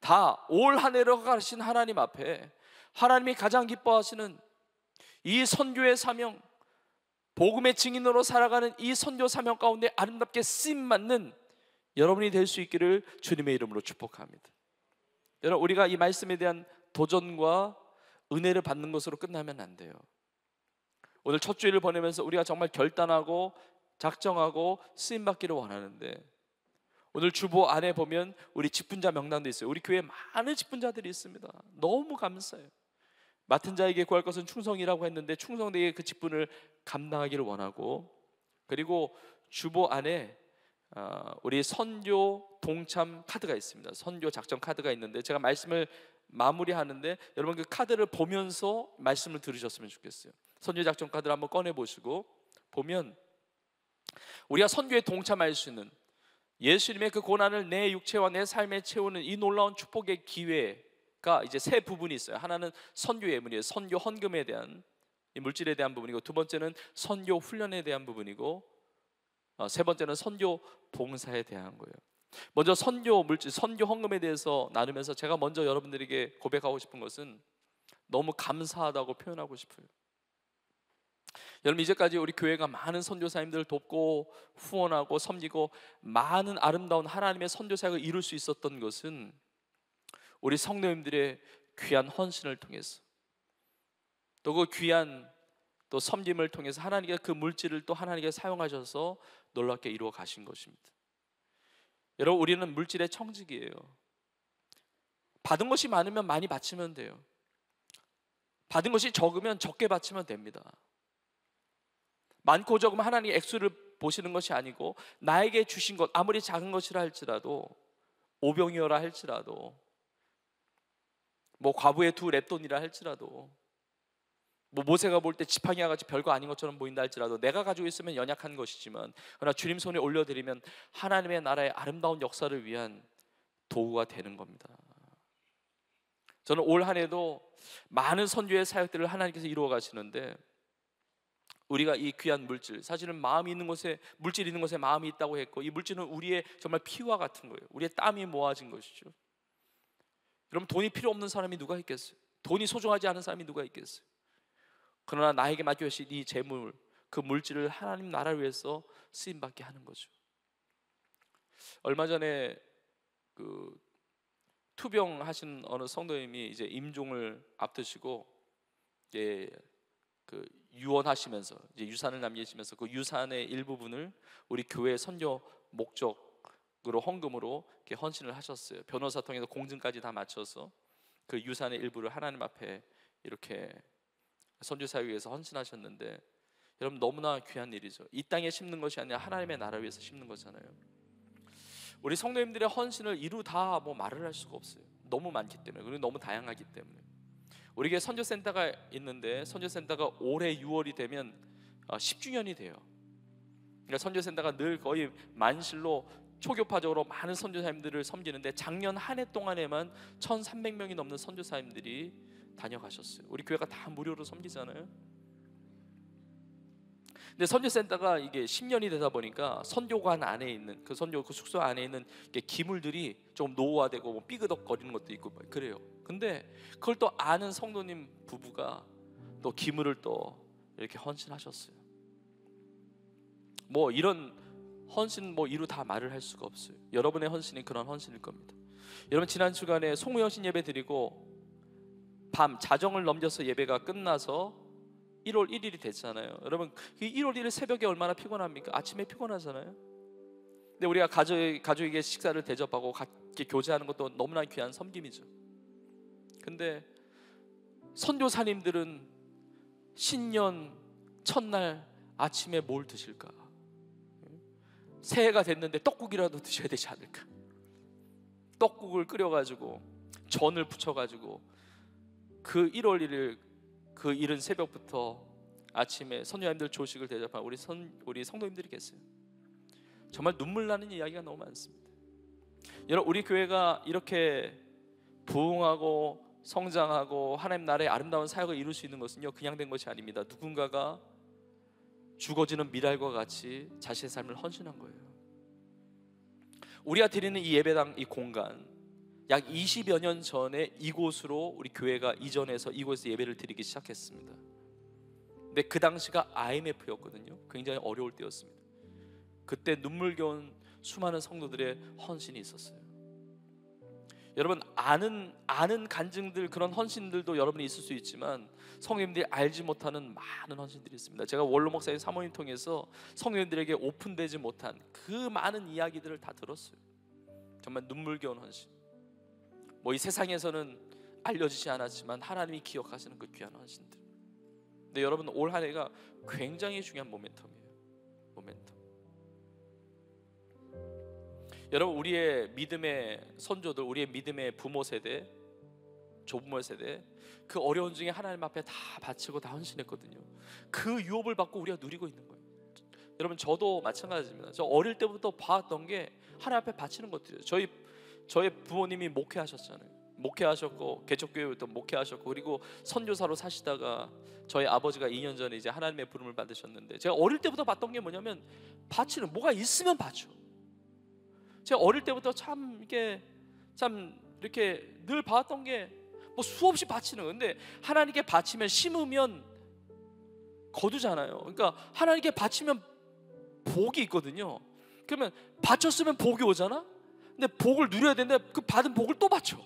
다 올 한 해로 가신 하나님 앞에 하나님이 가장 기뻐하시는 이 선교의 사명, 복음의 증인으로 살아가는 이 선교 사명 가운데 아름답게 쓰임받는 여러분이 될 수 있기를 주님의 이름으로 축복합니다. 여러분, 우리가 이 말씀에 대한 도전과 은혜를 받는 것으로 끝나면 안 돼요. 오늘 첫 주일을 보내면서 우리가 정말 결단하고 작정하고 쓰임받기를 원하는데, 오늘 주보 안에 보면 우리 직분자 명단도 있어요. 우리 교회에 많은 직분자들이 있습니다. 너무 감사해요. 맡은 자에게 구할 것은 충성이라고 했는데 충성되게 그 직분을 감당하기를 원하고, 그리고 주보 안에 우리 선교 동참 카드가 있습니다. 선교 작전 카드가 있는데, 제가 말씀을 마무리하는데 여러분 그 카드를 보면서 말씀을 들으셨으면 좋겠어요. 선교 작전 카드를 한번 꺼내 보시고 보면, 우리가 선교에 동참할 수 있는 예수님의 그 고난을 내 육체와 내 삶에 채우는 이 놀라운 축복의 기회가 이제 세 부분이 있어요. 하나는 선교 예물이에요. 선교 헌금에 대한, 이 물질에 대한 부분이고, 두 번째는 선교 훈련에 대한 부분이고, 세 번째는 선교 봉사에 대한 거예요. 먼저 선교 물질, 선교 헌금에 대해서 나누면서 제가 먼저 여러분들에게 고백하고 싶은 것은 너무 감사하다고 표현하고 싶어요. 여러분, 이제까지 우리 교회가 많은 선교사님들을 돕고 후원하고 섬기고 많은 아름다운 하나님의 선교 사역을 이룰 수 있었던 것은 우리 성도님들의 귀한 헌신을 통해서, 또 그 귀한 또 섬김을 통해서 하나님께 그 물질을 또 하나님께 사용하셔서 놀랍게 이루어 가신 것입니다. 여러분, 우리는 물질의 청직이에요. 받은 것이 많으면 많이 바치면 돼요. 받은 것이 적으면 적게 바치면 됩니다. 많고 적으면 하나님의 액수를 보시는 것이 아니고, 나에게 주신 것 아무리 작은 것이라 할지라도, 오병이어라 할지라도, 뭐 과부의 2 랩돈이라 할지라도, 뭐 모세가 볼 때 지팡이와 같이 별거 아닌 것처럼 보인다 할지라도, 내가 가지고 있으면 연약한 것이지만 그러나 주님 손에 올려드리면 하나님의 나라의 아름다운 역사를 위한 도구가 되는 겁니다. 저는 올 한 해도 많은 선교의 사역들을 하나님께서 이루어 가시는데, 우리가 이 귀한 물질, 사실은 마음이 있는 곳에, 물질이 있는 곳에 마음이 있다고 했고, 이 물질은 우리의 정말 피와 같은 거예요. 우리의 땀이 모아진 것이죠. 여러분, 돈이 필요 없는 사람이 누가 있겠어요? 돈이 소중하지 않은 사람이 누가 있겠어요? 그러나 나에게 맡겨주신 이 재물, 그 물질을 하나님 나라를 위해서 쓰임받게 하는 거죠. 얼마 전에 그 투병하신 어느 성도님이 이제 임종을 앞두시고 그 유언하시면서 이제 유산을 남기시면서 그 유산의 일부분을 우리 교회 선교 목적으로 헌금으로 이렇게 헌신을 하셨어요. 변호사 통해서 공증까지 다 마쳐서 그 유산의 일부를 하나님 앞에 이렇게 선교 사역을 위해서 헌신하셨는데, 여러분 너무나 귀한 일이죠. 이 땅에 심는 것이 아니라 하나님의 나라 위해서 심는 거잖아요. 우리 성도님들의 헌신을 이루 다 뭐 말을 할 수가 없어요. 너무 많기 때문에, 그리고 너무 다양하기 때문에. 우리에게 선교센터가 있는데, 선교센터가 올해 6월이 되면 10주년이 돼요. 그러니까 선교센터가 늘 거의 만실로 초교파적으로 많은 선교사님들을 섬기는데, 작년 한 해 동안에만 1,300명이 넘는 선교사님들이 다녀가셨어요. 우리 교회가 다 무료로 섬기잖아요. 근데 선교센터가 이게 10년이 되다 보니까 선교관 안에 있는 그 선교 그 숙소 안에 있는 기물들이 좀 노후화되고 뭐 삐그덕거리는 것도 있고 그래요. 근데 그걸 또 아는 성도님 부부가 또 기물을 또 이렇게 헌신하셨어요. 뭐 이런 헌신 뭐 이루 다 말을 할 수가 없어요. 여러분의 헌신이 그런 헌신일 겁니다. 여러분, 지난 주간에 송무여신 예배 드리고 밤 자정을 넘겨서 예배가 끝나서 1월 1일이 됐잖아요. 여러분, 그 1월 1일 새벽에 얼마나 피곤합니까? 아침에 피곤하잖아요. 근데 우리가 가족에게 식사를 대접하고 같이 교제하는 것도 너무나 귀한 섬김이죠. 근데 선교사님들은 신년 첫날 아침에 뭘 드실까? 새해가 됐는데 떡국이라도 드셔야 되지 않을까? 떡국을 끓여가지고 전을 부쳐가지고 그 1월 1일 그 이른 새벽부터 아침에 선교사님들 조식을 대접한 우리 성도님들이 계세요. 정말 눈물 나는 이야기가 너무 많습니다. 여러분, 우리 교회가 이렇게 부흥하고 성장하고 하나님 나라의 아름다운 사역을 이룰 수 있는 것은요, 그냥 된 것이 아닙니다. 누군가가 죽어지는 미랄과 같이 자신의 삶을 헌신한 거예요. 우리가 드리는 이 예배당, 이 공간, 약 20여 년 전에 이곳으로 우리 교회가 이전해서 이곳에서 예배를 드리기 시작했습니다. 근데 그 당시가 IMF였거든요. 굉장히 어려울 때였습니다. 그때 눈물겨운 수많은 성도들의 헌신이 있었어요. 여러분 아는 간증들, 그런 헌신들도 여러분이 있을 수 있지만 성도님들이 알지 못하는 많은 헌신들이 있습니다. 제가 원로 목사님 사모님 통해서 성도님들에게 오픈되지 못한 그 많은 이야기들을 다 들었어요. 정말 눈물겨운 헌신. 뭐 이 세상에서는 알려지지 않았지만 하나님이 기억하시는 그 귀한 헌신들. 근데 여러분, 올 한 해가 굉장히 중요한 모멘텀이에요. 모멘텀. 여러분, 우리의 믿음의 선조들, 우리의 믿음의 부모 세대, 조부모 세대, 그 어려운 중에 하나님 앞에 다 바치고 다 헌신했거든요. 그 유업을 받고 우리가 누리고 있는 거예요. 여러분, 저도 마찬가지입니다. 저 어릴 때부터 봐왔던 게 하나님 앞에 바치는 것들이에요. 저희 부모님이 목회하셨잖아요. 목회하셨고 개척교회부터 목회하셨고, 그리고 선교사로 사시다가 저희 아버지가 2년 전에 이제 하나님의 부름을 받으셨는데, 제가 어릴 때부터 봤던 게 뭐냐면 바치는, 뭐가 있으면 바쳐. 제가 어릴 때부터 참 이렇게 늘 봐왔던 게 뭐 수없이 바치는. 근데 하나님께 바치면, 심으면 거두잖아요. 그러니까 하나님께 바치면 복이 있거든요. 그러면 바쳤으면 복이 오잖아. 근데 복을 누려야 되는데 그 받은 복을 또 바쳐.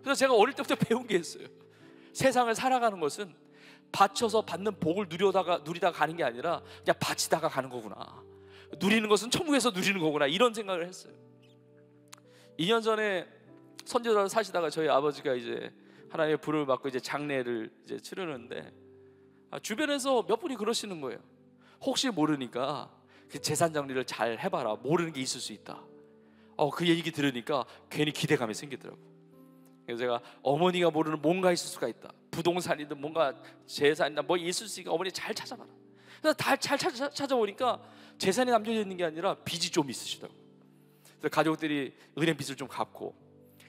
그래서 제가 어릴 때부터 배운 게 있어요. 세상을 살아가는 것은 바쳐서 받는 복을 누리다가 가는 게 아니라 그냥 바치다가 가는 거구나. 누리는 것은 천국에서 누리는 거구나, 이런 생각을 했어요. 2년 전에 선교사로 사시다가 저희 아버지가 이제 하나님의 부름을 받고 이제 장례를 이제 치르는데, 주변에서 몇 분이 그러시는 거예요. 혹시 모르니까 그 재산 정리를 잘 해봐라. 모르는 게 있을 수 있다. 그 얘기 들으니까 괜히 기대감이 생기더라고. 그래서 제가, 어머니가 모르는 뭔가 있을 수가 있다. 부동산이든 뭔가 재산이든 뭐 있을 수 있으니까 어머니 잘 찾아봐라. 그래서 잘 찾아보니까 재산이 남겨져 있는 게 아니라 빚이 좀 있으시더라고. 그래서 가족들이 은행 빚을 좀 갚고,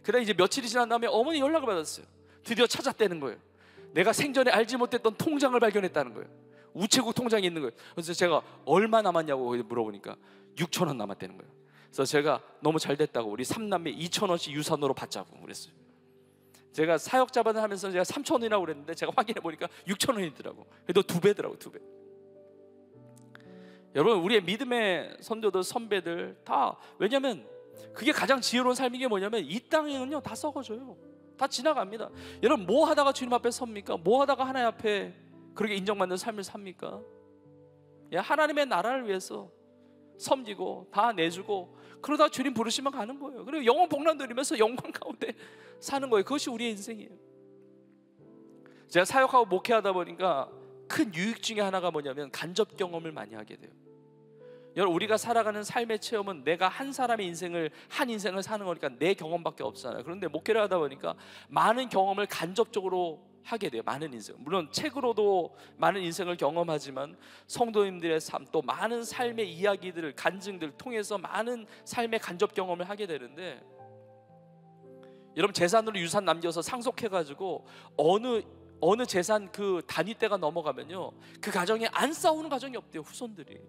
그다음에 이제 며칠이 지난 다음에 어머니 연락을 받았어요. 드디어 찾았다는 거예요. 내가 생전에 알지 못했던 통장을 발견했다는 거예요. 우체국 통장이 있는 거예요. 그래서 제가 얼마 남았냐고 물어보니까 6,000원 남았다는 거예요. 그래서 제가 너무 잘 됐다고 우리 3남매 2,000원씩 유산으로 받자고 그랬어요. 제가 사역자반을 하면서 제가 3,000원이라고 그랬는데 제가 확인해 보니까 6,000원이더라고. 그래도 2배더라고, 2배. 여러분, 우리의 믿음의 선조들, 선배들 다, 왜냐면 그게 가장 지혜로운 삶인 게 뭐냐면, 이 땅에는요 다 썩어져요. 다 지나갑니다. 여러분, 뭐 하다가 주님 앞에 섭니까? 뭐 하다가 하나님 앞에 그렇게 인정받는 삶을 삽니까? 하나님의 나라를 위해서 섬기고 다 내주고, 그러다 주님 부르시면 가는 거예요. 그리고 영원 복락 누리면서 영광 가운데 사는 거예요. 그것이 우리의 인생이에요. 제가 사역하고 목회하다 보니까 큰 유익 중에 하나가 뭐냐면 간접 경험을 많이 하게 돼요. 여러분, 우리가 살아가는 삶의 체험은 내가 한 사람의 인생을, 한 인생을 사는 거니까 내 경험밖에 없잖아요. 그런데 목회를 하다 보니까 많은 경험을 간접적으로 하게 돼요. 많은 인생, 물론 책으로도 많은 인생을 경험하지만 성도님들의 삶, 또 많은 삶의 이야기들을, 간증들을 통해서 많은 삶의 간접 경험을 하게 되는데, 여러분, 재산으로 유산 남겨서 상속해가지고 어느 재산 그 단위 때가 넘어가면요, 그 가정에 안 싸우는 가정이 없대요, 후손들이.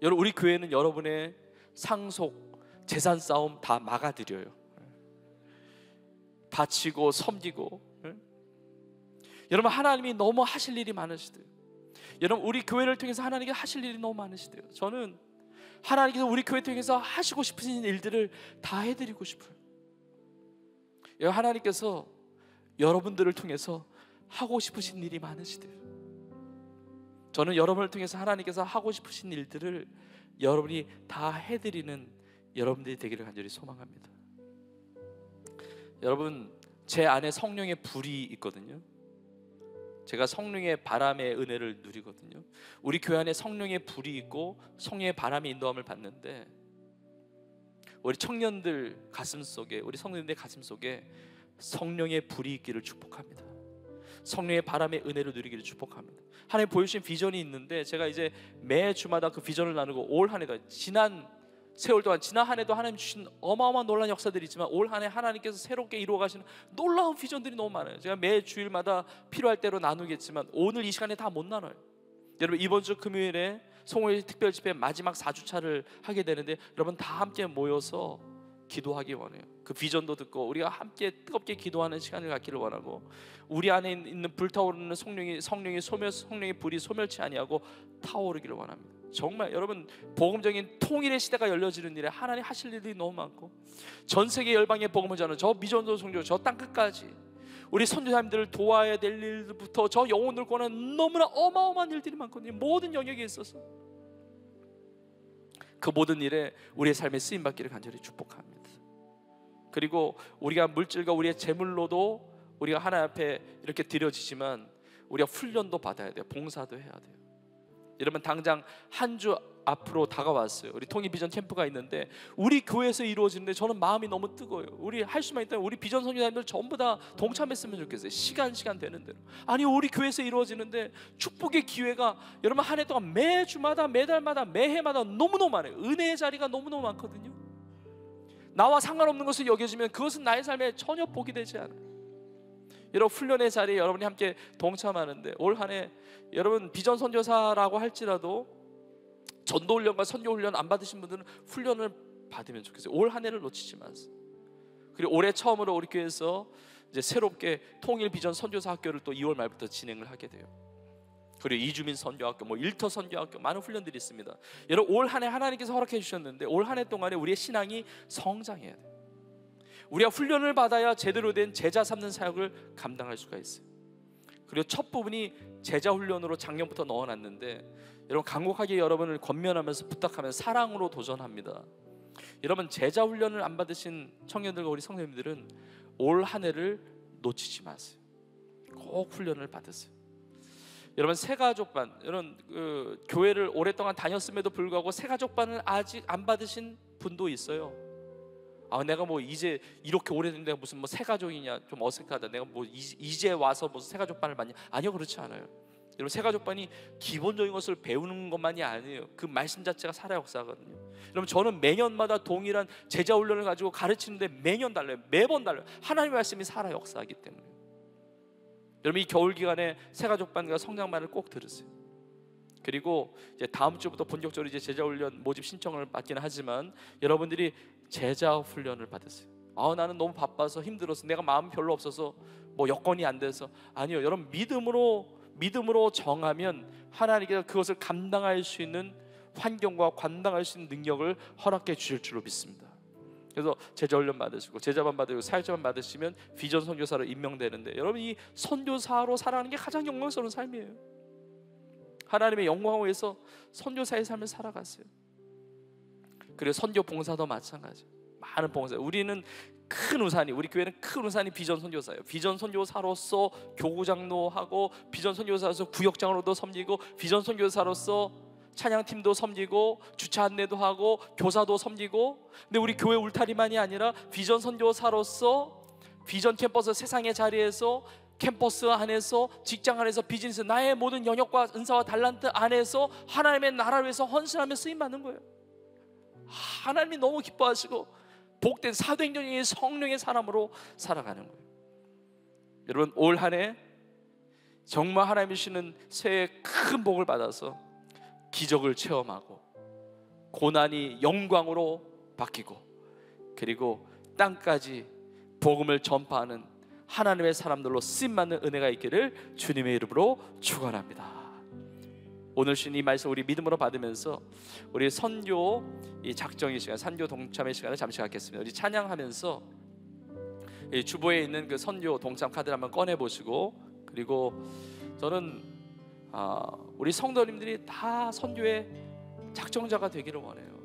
여러분, 우리 교회는 여러분의 상속, 재산 싸움 다 막아드려요. 바치고 섬기고. 여러분, 하나님이 너무 하실 일이 많으시대요. 여러분, 우리 교회를 통해서 하나님께 하실 일이 너무 많으시대요. 저는 하나님께서 우리 교회 통해서 하시고 싶으신 일들을 다 해드리고 싶어요. 여러분, 하나님께서 여러분들을 통해서 하고 싶으신 일이 많으시대요. 저는 여러분을 통해서 하나님께서 하고 싶으신 일들을 여러분이 다 해드리는 여러분들이 되기를 간절히 소망합니다. 여러분, 제 안에 성령의 불이 있거든요. 제가 성령의 바람의 은혜를 누리거든요. 우리 교회 안에 성령의 불이 있고 성령의 바람의 인도함을 받는데, 우리 청년들 가슴속에, 우리 성도님들 가슴속에 성령의 불이 있기를 축복합니다. 성령의 바람의 은혜를 누리기를 축복합니다. 하나님 보여주신 비전이 있는데, 제가 이제 매 주마다 그 비전을 나누고, 올 한 해도, 지난 세월 동안, 지난 한 해도 하나님 주신 어마어마한 놀라운 역사들이 있지만, 올 한 해 하나님께서 새롭게 이루어 가시는 놀라운 비전들이 너무 많아요. 제가 매 주일마다 필요할 대로 나누겠지만 오늘 이 시간에 다 못 나눠요. 여러분, 이번 주 금요일에 송월 특별 집회 마지막 4주차를 하게 되는데, 여러분 다 함께 모여서 기도하기 원해요. 그 비전도 듣고 우리가 함께 뜨겁게 기도하는 시간을 갖기를 원하고, 우리 안에 있는 불타오르는 성령의 불이 소멸치 아니하고 타오르기를 원합니다. 정말 여러분 복음적인 통일의 시대가 열려지는 일에 하나님 하실 일이 너무 많고, 전 세계 열방의 복음을 전하는 저 미전도 성교 저 땅끝까지 우리 선교사님들을 도와야 될 일부터 저 영혼을 구하는 너무나 어마어마한 일들이 많거든요. 모든 영역에 있어서 그 모든 일에 우리의 삶에 쓰임받기를 간절히 축복합니다. 그리고 우리가 물질과 우리의 재물로도 우리가 하나님 앞에 이렇게 드려지지만 우리가 훈련도 받아야 돼요. 봉사도 해야 돼요. 여러분 당장 한 주 앞으로 다가왔어요. 우리 통일 비전 캠프가 있는데 우리 교회에서 이루어지는데 저는 마음이 너무 뜨거워요. 우리 할 수만 있다면 우리 비전 선교사님들 전부 다 동참했으면 좋겠어요. 시간 되는 대로. 아니 우리 교회에서 이루어지는데 축복의 기회가 여러분 한 해 동안 매주마다 매달마다 매해마다 너무너무 많아요. 은혜의 자리가 너무너무 많거든요. 나와 상관없는 것을 여겨지면 그것은 나의 삶에 전혀 복이 되지 않아요. 여러분 훈련의 자리에 여러분이 함께 동참하는데 올 한 해 여러분 비전 선교사라고 할지라도 전도 훈련과 선교 훈련 안 받으신 분들은 훈련을 받으면 좋겠어요. 올 한 해를 놓치지 마세요. 그리고 올해 처음으로 우리 교회에서 이제 새롭게 통일 비전 선교사 학교를 또 2월 말부터 진행을 하게 돼요. 그리고 이주민 선교학교, 뭐 일터 선교학교 많은 훈련들이 있습니다. 여러분 올 한 해 하나님께서 허락해 주셨는데 올 한 해 동안에 우리의 신앙이 성장해야 돼요. 우리가 훈련을 받아야 제대로 된 제자 삼는 사역을 감당할 수가 있어요. 그리고 첫 부분이 제자 훈련으로 작년부터 넣어놨는데 여러분 간곡하게 여러분을 권면하면서 부탁하면서 사랑으로 도전합니다. 여러분 제자 훈련을 안 받으신 청년들과 우리 성도님들은 올 한 해를 놓치지 마세요. 꼭 훈련을 받으세요. 여러분 새가족반, 여러분 교회를 오랫동안 다녔음에도 불구하고 새가족반을 아직 안 받으신 분도 있어요. 아 내가 뭐 이제 이렇게 오래됐는데 무슨 뭐 새가족이냐 좀 어색하다. 내가 뭐 이제 와서 무슨 새가족반을 받냐? 아니요, 그렇지 않아요. 여러분 새가족반이 기본적인 것을 배우는 것만이 아니에요. 그 말씀 자체가 살아 역사거든요. 여러분 저는 매년마다 동일한 제자 훈련을 가지고 가르치는데 매년 달라요. 매번 달라요. 하나님의 말씀이 살아 역사하기 때문에. 여러분 이 겨울 기간에 새가족반과 성장반을 꼭 들으세요. 그리고 이제 다음 주부터 본격적으로 이제 제자 훈련 모집 신청을 받기는 하지만 여러분들이 제자 훈련을 받으세요. 아 나는 너무 바빠서 힘들어서 내가 마음 별로 없어서 뭐 여건이 안 돼서. 아니요, 여러분 믿음으로 정하면 하나님께서 그것을 감당할 수 있는 환경과 감당할 수 있는 능력을 허락해 주실 줄로 믿습니다. 그래서 제자 훈련 받으시고 제자반 받으시고 사역자반 받으시면 비전 선교사로 임명되는데 여러분 이 선교사로 살아가는 게 가장 영광스러운 삶이에요. 하나님의 영광을 위해서 선교사의 삶을 살아가세요. 그리고 선교 봉사도 마찬가지. 많은 봉사. 우리는 큰 우산이, 우리 교회는 큰 우산이 비전 선교사예요. 비전 선교사로서 교구장도 하고 비전 선교사로서 구역장으로도 섬기고 비전 선교사로서 찬양팀도 섬기고 주차 안내도 하고 교사도 섬기고. 근데 우리 교회 울타리만이 아니라 비전 선교사로서 비전 캠퍼스 세상의 자리에서 캠퍼스 안에서 직장 안에서 비즈니스 나의 모든 영역과 은사와 달란트 안에서 하나님의 나라를 위해서 헌신하며 쓰임받는 거예요. 하나님이 너무 기뻐하시고 복된 사도행전의 성령의 사람으로 살아가는 거예요. 여러분 올 한 해 정말 하나님이 주시는 새해 큰 복을 받아서 기적을 체험하고 고난이 영광으로 바뀌고 그리고 땅까지 복음을 전파하는 하나님의 사람들로 쓰임받는 은혜가 있기를 주님의 이름으로 축원합니다. 오늘 주신 이 말씀 우리 믿음으로 받으면서 우리 선교 이 작정의 시간, 선교 동참의 시간을 잠시 갖겠습니다. 우리 찬양하면서 이 주보에 있는 그 선교 동참 카드를 한번 꺼내 보시고, 그리고 저는 우리 성도님들이 다 선교의 작정자가 되기를 원해요.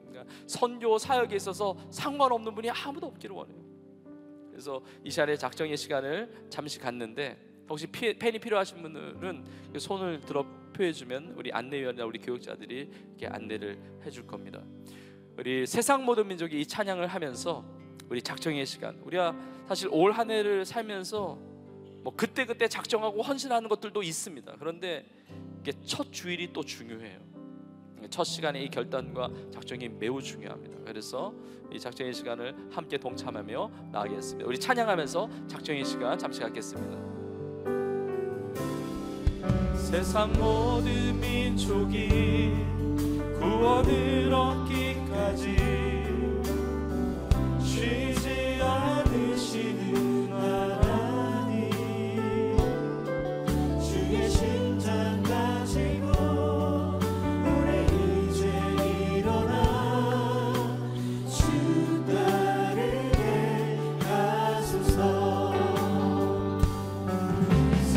그러니까 선교 사역에 있어서 상관없는 분이 아무도 없기를 원해요. 그래서 이 시간에 작정의 시간을 잠시 갖는데 혹시 펜이 필요하신 분들은 손을 들어 표해주면 우리 안내위원이나 우리 교육자들이 이렇게 안내를 해줄 겁니다. 우리 세상 모든 민족이 이 찬양을 하면서 우리 작정의 시간, 우리가 사실 올 한 해를 살면서 뭐 그때 작정하고 헌신하는 것들도 있습니다. 그런데 이게 첫 주일이 또 중요해요. 첫 시간에 이 결단과 작정이 매우 중요합니다. 그래서 이 작정의 시간을 함께 동참하며 나가겠습니다. 우리 찬양하면서 작정의 시간 잠시 갖겠습니다. 세상 모든 민족이 구원을 얻기까지 쉬지 않으시는 하나님, 주의 심장 가지고 우리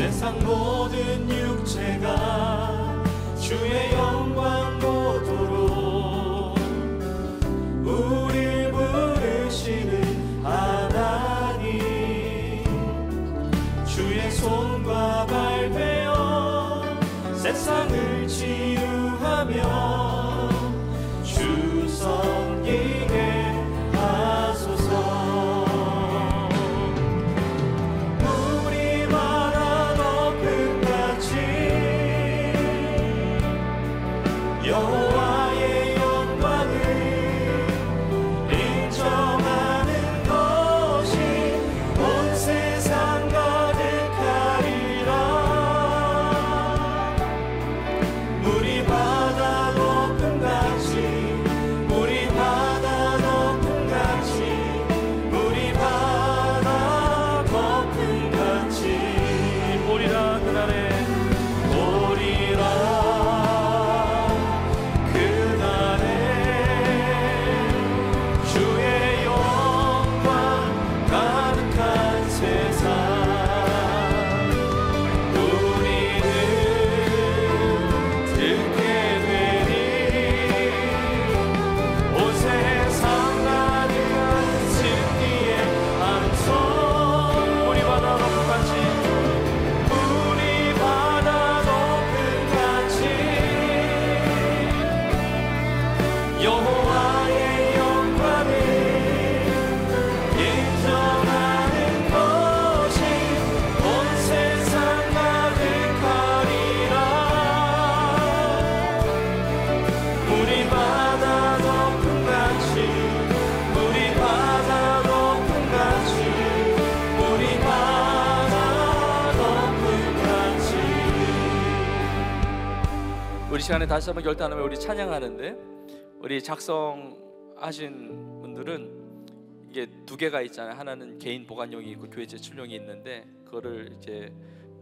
세상 모든 육체가 주의 영광 보도록 우릴 부르시는 하나님, 주의 손과 발 되어 세상을 치유하며 주 섬기게 하소서. 물이 바다 높음 같이 여호와의 영광을 인정하는 것이 온 세상 가득하리라. 물이 바다 높음 같이, 물이 바다 높음 같이, 물이 바다 높음 같이 보리라 그날에, 보리라 그날에 주의 영광 가득한 세상 우리는 듣게 되리. 온 세상 가득한 승리의 함성. 우리 바다 높음 같이, 우리 바다 높음 같이 여호와의 영광을 인정하는 것이 온 세상 가득하리라. 우리 바다 높음 같이, 우리 바다 높음 같이, 우리 바다 높음 같이. 우리 시간에 다시 한번 결단하면 우리 찬양하는데, 우리 작성하신 분들은 이게 두 개가 있잖아요. 하나는 개인 보관용이 있고 교회 제출용이 있는데, 그거를 이제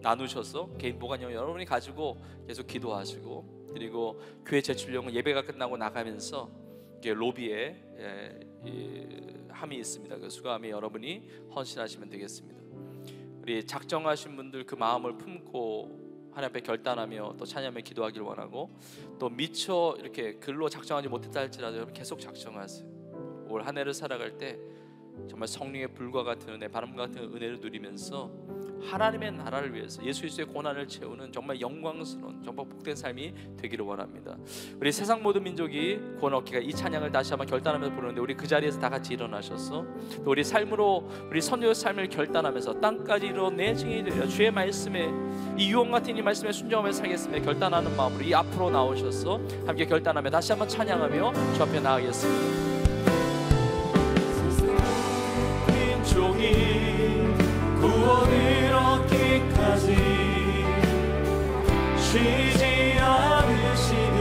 나누셔서 개인 보관용 여러분이 가지고 계속 기도하시고, 그리고 교회 제출용은 예배가 끝나고 나가면서 이게 로비에 이 함이 있습니다. 그 수감이 여러분이 헌신하시면 되겠습니다. 우리 작정하신 분들 그 마음을 품고 하나님 앞에 결단하며 또 찬양하며 기도하길 원하고, 또 미처 이렇게 글로 작정하지 못했다 할지라도 여러분 계속 작정하세요. 올 한 해를 살아갈 때 정말 성령의 불과 같은 은혜, 바람과 같은 은혜를 누리면서 하나님의 나라를 위해서 예수 그리스도의 고난을 채우는 정말 영광스러운, 정말 복된 삶이 되기를 원합니다. 우리 세상 모든 민족이 구원 얻기가 이 찬양을 다시 한번 결단하면서 부르는데, 우리 그 자리에서 다 같이 일어나셔서 또 우리 삶으로 우리 선교의 삶을 결단하면서 땅까지 이뤄내 증인이 되리라. 주의 말씀에, 이 유언 같은 이 말씀에 순종하며 살겠으며 결단하는 마음으로 이 앞으로 나오셔서 함께 결단하며 다시 한번 찬양하며 주 앞에 나아가겠습니다. 민족이 구원을 얻기까지 쉬지 않으시는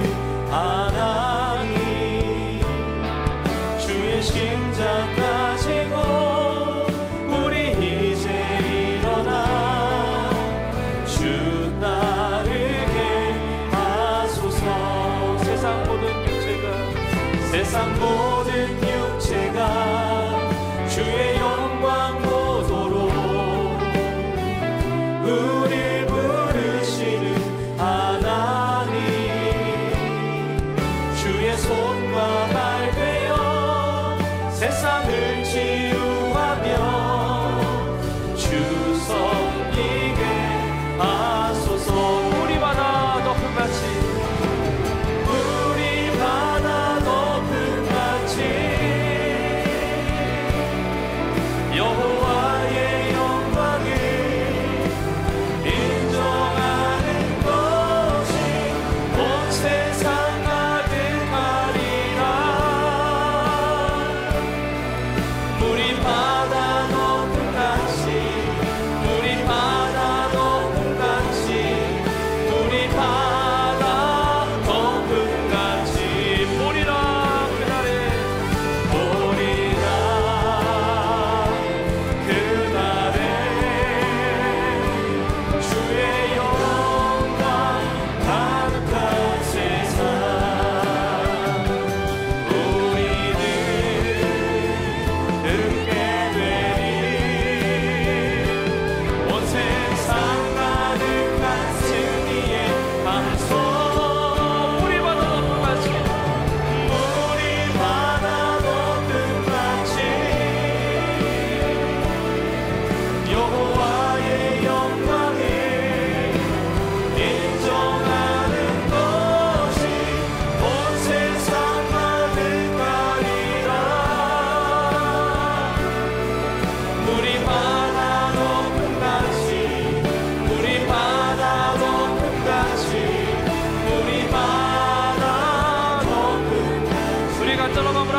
하나님, 주의 심장 가지고 우리 이제 일어나 주 따르게 하소서. 세상 모든 육체가 주의 영광 보도록 우릴 부르시는 하나님, 주의 손과 발 되어 세상을 치유하며 주 섬기게 하소서. 우리 바다 높음 같이, 우리 바다 높음 같이 여호와의 영광을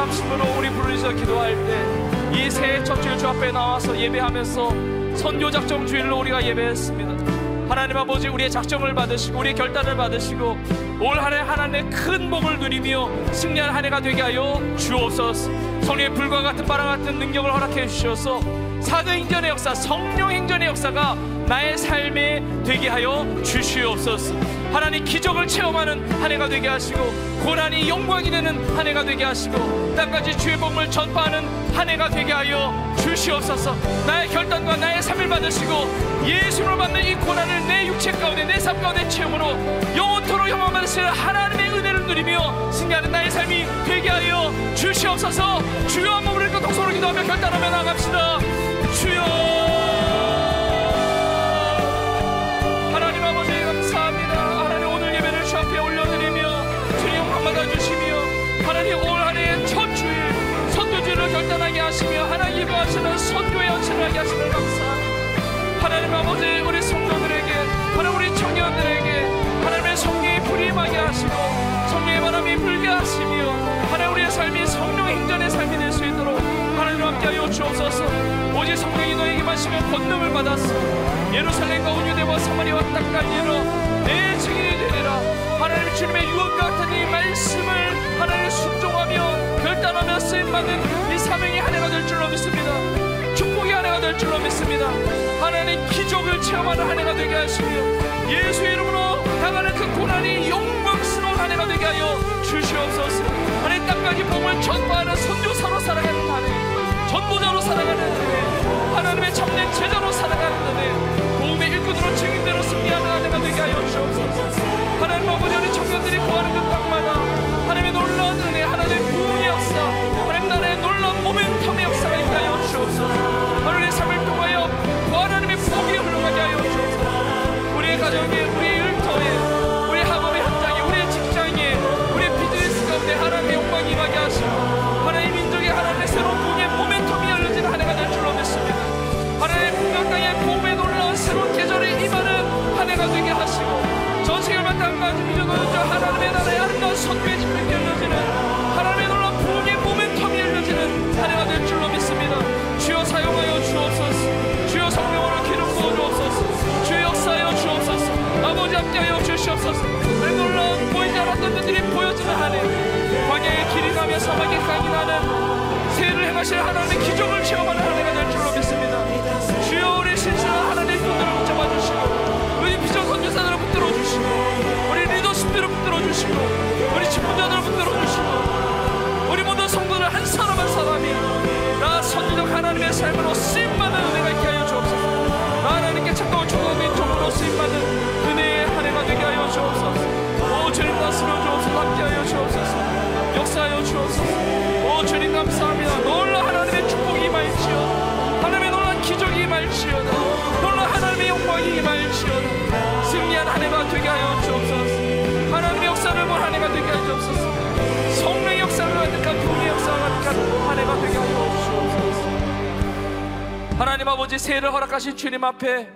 합심으로 우리 부르짖어 기도할 때 이 새해 첫 주일 주 앞에 나와서 예배하면서 선교 작정 주일로 우리가 예배했습니다. 하나님 아버지, 우리의 작정을 받으시고 우리의 결단을 받으시고 올 한 해 하나님의 큰 복을 누리며 승리한 한 해가 되게 하여 주옵소서. 성령의 불과 같은 바람 같은 능력을 허락해 주셔서 사도행전의 역사, 성령 행전의 역사가 나의 삶에 되게 하여 주시옵소서. 하나님, 기적을 체험하는 한 해가 되게 하시고 고난이 영광이 되는 한 해가 되게 하시고 땅까지 주의 복음을 전파하는 한 해가 되게 하여 주시옵소서. 나의 결단과 나의 삶을 받으시고 예수로 받는 이 고난을 내 육체 가운데, 내 삶 가운데 체험으로 영원토록 영원받으시는 하나님의 은혜를 누리며 승리하는 나의 삶이 되게 하여 주시옵소서. 주여, 한번 우리 동서로 기도하며 결단하며 나갑시다. 주여, 하나님 아버지 감사합니다. 하나님, 오늘 예배를 주 앞에 올려드리며 주님 영광 받아주시며 하나님, 올 한 해의 첫 주일 선교주를 결단하게 하시며 하나님 기도하시는 선교의 헌신을 하게 하시는 감사합니다. 하나님 아버지, 우리 성도들에게, 하나님 우리 청년들에게 하나님의 성령이 불이 임하게 하시고 성령의 바람이 불게 하시며 하나님 우리의 삶이 성령 행전의 삶이 될 수 있도록 하나님 함께하여 주옵소서. 오직 성령이 너에게 마시면 권능을 받았어 예루살렘과 온 유대와 사마리아와 땅까지 이르러 내 증인이 되리라. 하나님, 주님의 유언 같은 이 말씀을 하나님 순종하며 결단하며 쓰임받는 이 사명이 한 해가 될 줄로 믿습니다. 축복의 한 해가 될 줄로 믿습니다. 하나님, 기적을 체험하는 한 해가 되게 하시며 예수 이름으로 당하는 그 고난이 영광스러운 한 해가 되게 하여 주시옵소서. 하나님, 땅까지 복음을 전파하는 선교사로 살아가는 한 해, 전도자로 살아가는 한 해, 하나님의 참된 제자로 살아가는 한 해, 복음의 일꾼으로 증인대로 승리하는 한 해가 되게 하여 주옵소서. 하나님 아버지, 우리 청년들이 구하는 그 땅마다 하나님의 놀라운 은혜, 하나님의 부흥의 역사, 하나님 나라의 놀라운 모멘텀의 역사가 있게 하여 주옵소서. 하나님의 삶을 통하여 하나님의 복이 흘러가게 하여 주옵소서. 우리의 가정에, 우리의 일터에, 우리의 학업의 현장에, 우리의 직장에, 우리의 비즈니스 가운데 하나님의 영광이 임하게 하시고 하나님 민족의 하나님의 새로운 복의 모멘텀이 열려지는 한 해가 될 줄로 믿습니다. 하나님 풍경 땅에 복음의 놀라운 새로운 계절이 임하는 한 해가 되게 하시고 전 세계를 땅까지 밀어넣는 저 하나님의 나라의 아름다운 선교의 집회가 열려지는 하나님의 놀라운 복의 모멘텀이 열려지는 한 해가 될 줄로 믿습니다. 주여 사용하여 주옵소서. 주여 성령으로 기름 부어 주옵소서. 주여 역사하여 주옵소서. 아버지 함께하여 주시옵소서. 내 놀라운 보이지 않았던 일들이 보여지는 한 해, 광야의 길이 가며 사막의 강이 나는 새해를 행하실 하나님의 기적을 체험하는 한 해가 될 줄로 믿습니다. 주여, 우리 신실한 하나님의 손들을 붙잡아 주시고 우리 비전 선교사들을 붙들어 주시고 우리 리더십들을 붙들어 주시고 우리 직분자들을 붙들어 주시고 우리 모든 성도들 한 사람 한 사람이 나 선지적 하나님의 삶으로 쓰임받는 은혜가 있게 하여 주옵소서. 나 하나님께 착각을 초등학교인 종으로 쓰임받는 은혜의 한 해가 되게 하여 주옵소서. 오 주님, 다스려 주옵소서. 함께하여 주옵소서. 역사하여 주옵소서. 오 주님 감사합니다. 놀라운 하나님의 축복이 임할지어다. 하나님의 놀라운 기적이 임할지어다. 놀라운 하나님의 영광이 임할지어다. 승리한 한 해가 되게 하여 주옵소서. 하나님의 역사를 본 한 해가 되게 하여 주옵소서. 성령의 역사를 가득한 부흥의 역사가 가득한 한 해가 되게 하여 주옵소서. 하나님 아버지, 새해를 허락하신 주님 앞에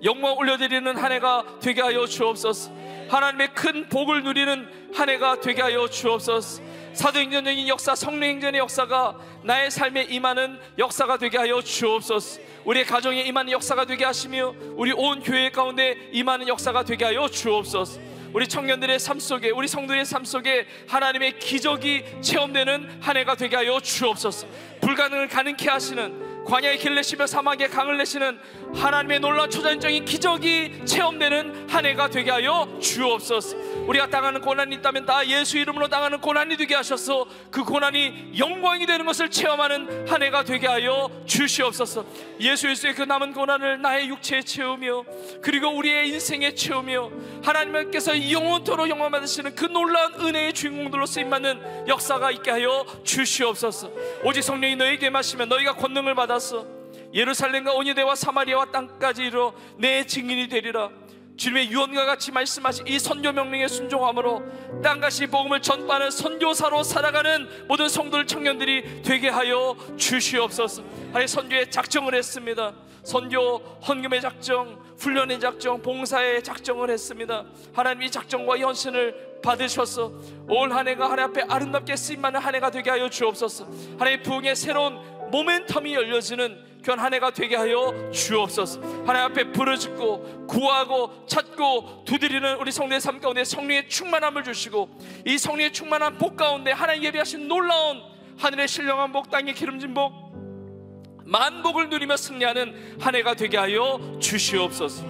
영광 올려드리는 한 해가 되게 하여 주옵소서. 하나님의 큰 복을 누리는 한 해가 되게 하여 주옵소서. 사도행전적인 역사, 성령행전의 역사가 나의 삶에 임하는 역사가 되게 하여 주옵소서. 우리의 가정에 임하는 역사가 되게 하시며 우리 온 교회 가운데 임하는 역사가 되게 하여 주옵소서. 우리 청년들의 삶 속에, 우리 성도의 삶 속에 하나님의 기적이 체험되는 한 해가 되게 하여 주옵소서. 불가능을 가능케 하시는, 광야의 길을 내시며 사막의 강을 내시는 하나님의 놀라운 초자연적인 기적이 체험되는 한 해가 되게 하여 주옵소서. 우리가 당하는 고난이 있다면 다 예수 이름으로 당하는 고난이 되게 하셔서 그 고난이 영광이 되는 것을 체험하는 한 해가 되게 하여 주시옵소서. 예수 그리스도의 그 남은 고난을 나의 육체에 채우며 그리고 우리의 인생에 채우며 하나님께서 영원토록 영광 받으시는 그 놀라운 은혜의 주인공들로 쓰임받는 역사가 있게 하여 주시옵소서. 오직 성령이 너에게 마시면 너희가 권능을 받아서 예루살렘과 온 유대와 사마리아와 땅까지 이르러 내 증인이 되리라. 주님의 유언과 같이 말씀하신 이 선교 명령에 순종함으로 땅같이 복음을 전파하는 선교사로 살아가는 모든 성도들 청년들이 되게 하여 주시옵소서. 하나님, 선교에 작정을 했습니다. 선교 헌금의 작정, 훈련의 작정, 봉사의 작정을 했습니다. 하나님, 이 작정과 헌신을 받으셔서 올 한 해가 하나님 앞에 아름답게 쓰임받는 한 해가 되게 하여 주옵소서. 하나님, 부흥의 새로운 모멘텀이 열려지는 그런 한 해가 되게 하여 주옵소서. 하나님 앞에 부르짖고 구하고 찾고 두드리는 우리 성도의 삶 가운데 성령의 충만함을 주시고, 이 성령의 충만한 복 가운데 하나님 예비하신 놀라운 하늘의 신령한 복, 땅의 기름진 복, 만복을 누리며 승리하는 한 해가 되게 하여 주시옵소서.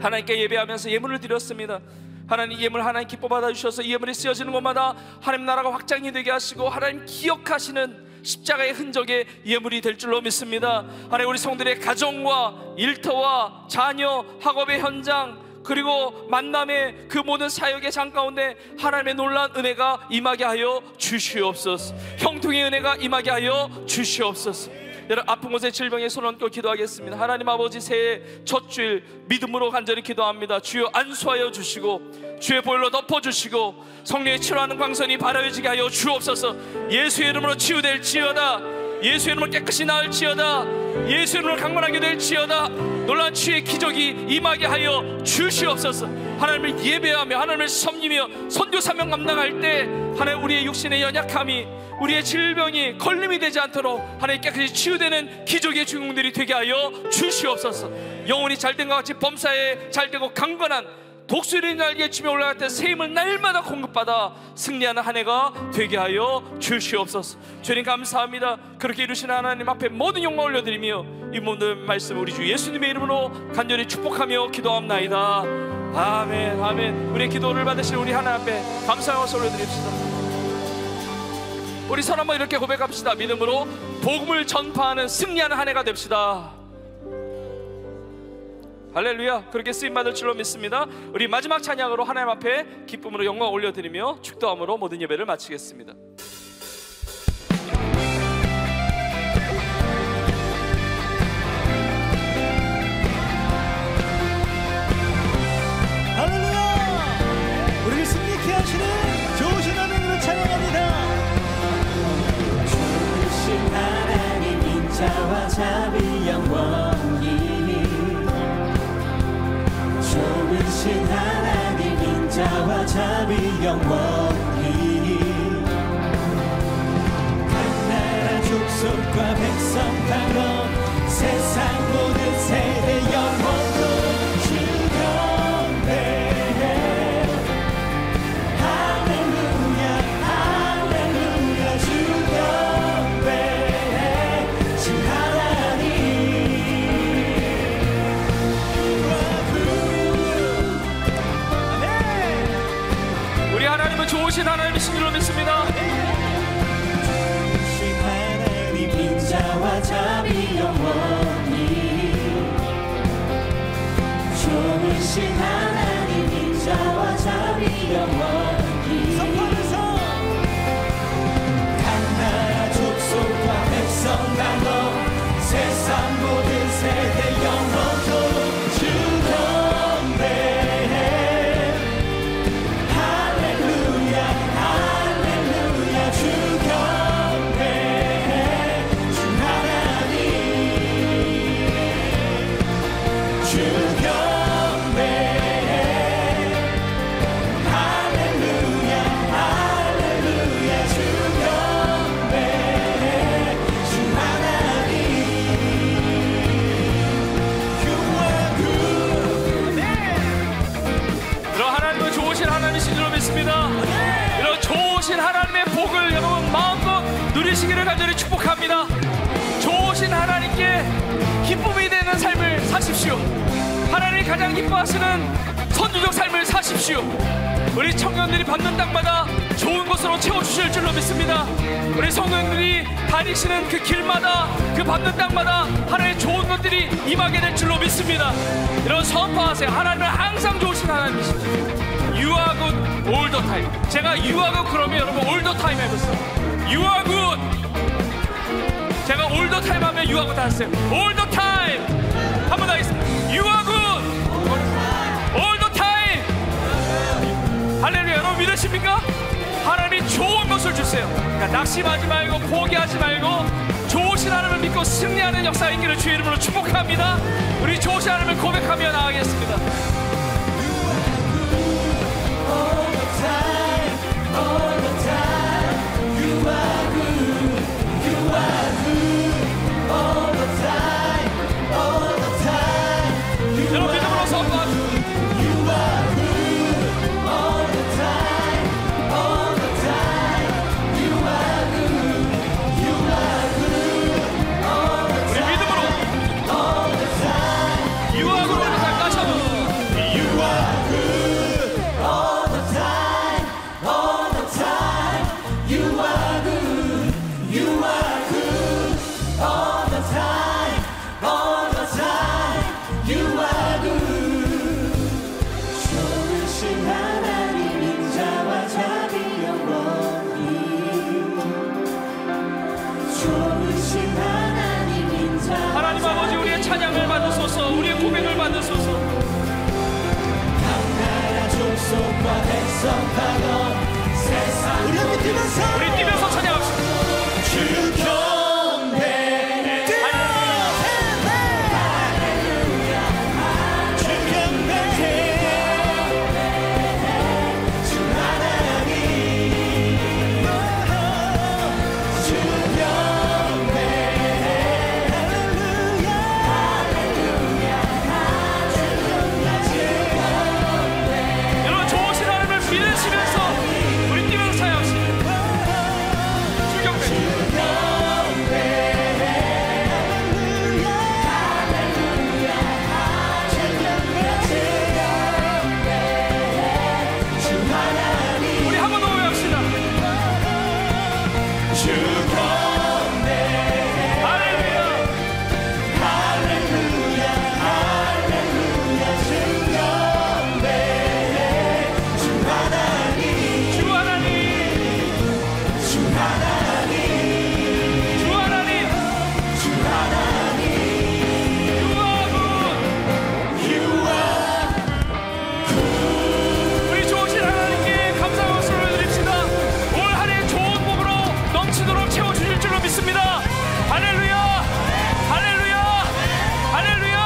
하나님께 예배하면서 예물을 드렸습니다. 하나님, 예물 하나님 기뻐 받아주셔서 이 예물이 쓰여지는 곳마다 하나님 나라가 확장이 되게 하시고 하나님 기억하시는 십자가의 흔적의 예물이 될 줄로 믿습니다. 하나님, 우리 성들의 가정과 일터와 자녀, 학업의 현장, 그리고 만남의 그 모든 사역의 장 가운데 하나님의 놀라운 은혜가 임하게 하여 주시옵소서. 형통의 은혜가 임하게 하여 주시옵소서. 여러분, 아픈 곳에 질병에 손 얹고 기도하겠습니다. 하나님 아버지, 새해 첫 주일 믿음으로 간절히 기도합니다. 주여 안수하여 주시고 주의 보혈로 덮어주시고 성령의 치료하는 광선이 발하여지게 하여 주옵소서. 예수의 이름으로 치유될지어다. 예수의 이름으로 깨끗이 나을지어다. 예수의 이름으로 강건하게 될지어다. 놀라운 치유의 기적이 임하게 하여 주시옵소서. 하나님을 예배하며 하나님을 섬기며 선교 사명 감당할 때 하나님, 우리의 육신의 연약함이, 우리의 질병이 걸림이 되지 않도록 하나님 깨끗이 치유되는 기적의 주인공들이 되게 하여 주시옵소서. 영혼이 잘된 것 같이 범사에 잘되고 강건한 독수리 날개 치며 올라갈 때 새 힘을 날마다 공급받아 승리하는 한 해가 되게 하여 주시옵소서. 주님 감사합니다. 그렇게 이루시는 하나님 앞에 모든 영광 올려드리며 이 모든 말씀 우리 주 예수님의 이름으로 간절히 축복하며 기도합나이다. 아멘, 아멘. 우리의 기도를 받으실 우리 하나님 앞에 감사와 올려드립시다. 우리 선 한번 이렇게 고백합시다. 믿음으로 복음을 전파하는 승리하는 한 해가 됩시다. 할렐루야. 그렇게 쓰임받을 줄로 믿습니다. 우리 마지막 찬양으로 하나님 앞에 기쁨으로 영광 올려드리며 축도함으로 모든 예배를 마치겠습니다. 할렐루야. 우리를 승리케 하시는 좋으신 하나님을 찬양합니다. 좋으신 하나님, 인자와 자비 영원히. 좋으신 하나님, 인자와 자비 영원히. 각 나라 족속과 백성 방언, 세상 모든 세대 영원토록 주 경배해. 할렐루야, 할렐루야, 주 경배해. 주 하나님. 우리 하나님은 좋으신 하나님이신 줄로 믿습니다. 좋으신 하나님, 인자와 자비 영원히. 좋으신 하나님, 인자와 자비 영원히. 선포하면서 각 나라 족속과 백성 나눠 세상 모든 세대 영원토록 주 경배해. 이런 좋으신 하나님의 복을 여러분 마음껏 누리시기를 간절히 축복합니다. 좋으신 하나님께 기쁨이 되는 삶을 사십시오. 하나님이 가장 기뻐하시는 선주적 삶을 사십시오. 우리 청년들이 받는 땅마다 좋은 것으로 채워주실 줄로 믿습니다. 우리 성도님들이 다니시는 그 길마다, 그 받는 땅마다 하나님의 좋은 것들이 임하게 될 줄로 믿습니다. 이런 선포하세요. 하나님은 항상 좋으신 하나님이십니다. You are good all the time. 제가 you are good 그러면 여러분 all the time 해보세요. You are good. 제가 all the time 하면 you are good 하세요. All the time. 한 번 더 하겠습니다. You are good. 나가주세요. 그러니까 낙심하지 말고 포기하지 말고 좋으신 하나님을 믿고 승리하는 역사 있기를 주의 이름으로 축복합니다. 우리 좋으신 하나님을 고백하며 나가겠습니다. 여러분 믿음으로 선포합니다. 하나님 아버지 우리의 찬양을 받으소서. 우리의 고백을 받으소서. 나라 족속과 백성 다 세상 우리 뛰면서 찬양합시다. 주 경배해 할렐루야 주 경배해 주 하나님 주 경배해 할렐루야 여러분 좋으신 하나님을 믿으시면서 우리 뛰면서 찬양합시다. 주 경배. 우리 한 번 더 외웁시다. 주 경배해 할렐루야. 할렐루야 할렐루야 주 경배해 주 하나님 주 하나님. 주 하나님 주 하나님. 주 하나님 유아군. 우리 좋으신 하나님께 감사의 박수를 드립시다. 올 한 해 좋은 복으로 넘치도록 채워주실 줄로 믿습니다. 할렐루야. 할렐루야. 할렐루야.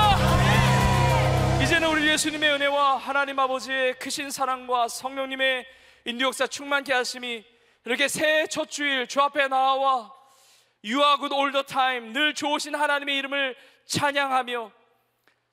이제는 우리 예수님의 은혜와 하나님 아버지의 크신 사랑과 성령님의 인도 역사 충만케 하심이 이렇게 새해 첫 주일 주 앞에 나와 You are good all the time 늘 좋으신 하나님의 이름을 찬양하며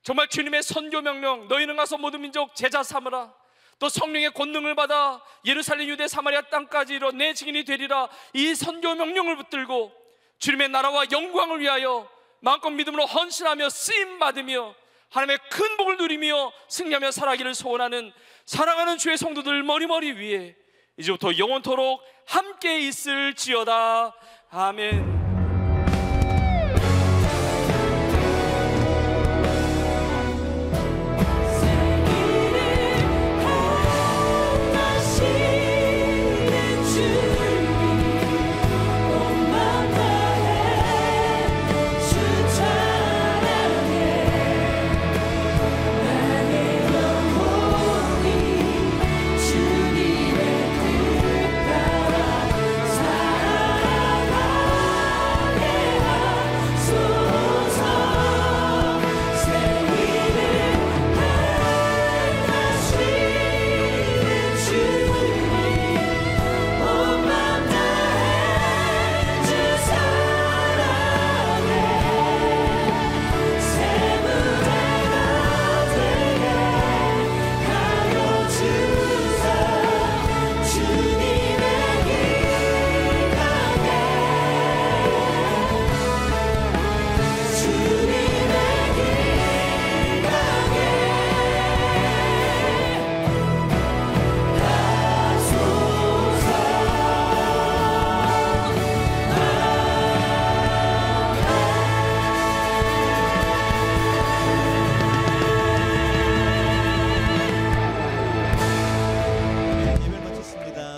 정말 주님의 선교 명령 너희는 가서 모든 민족 제자 삼으라 또 성령의 권능을 받아 예루살렘 유대 사마리아 땅까지 이뤄 내 증인이 되리라 이 선교 명령을 붙들고 주님의 나라와 영광을 위하여 마음껏 믿음으로 헌신하며 쓰임받으며 하나님의 큰 복을 누리며 승리하며 살아가기를 소원하는 사랑하는 주의 성도들 머리머리 위에 이제부터 영원토록 함께 있을지어다. 아멘.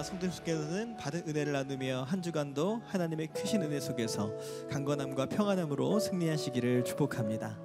성도님께서는 받은 은혜를 나누며 한 주간도 하나님의 크신 은혜 속에서 강건함과 평안함으로 승리하시기를 축복합니다.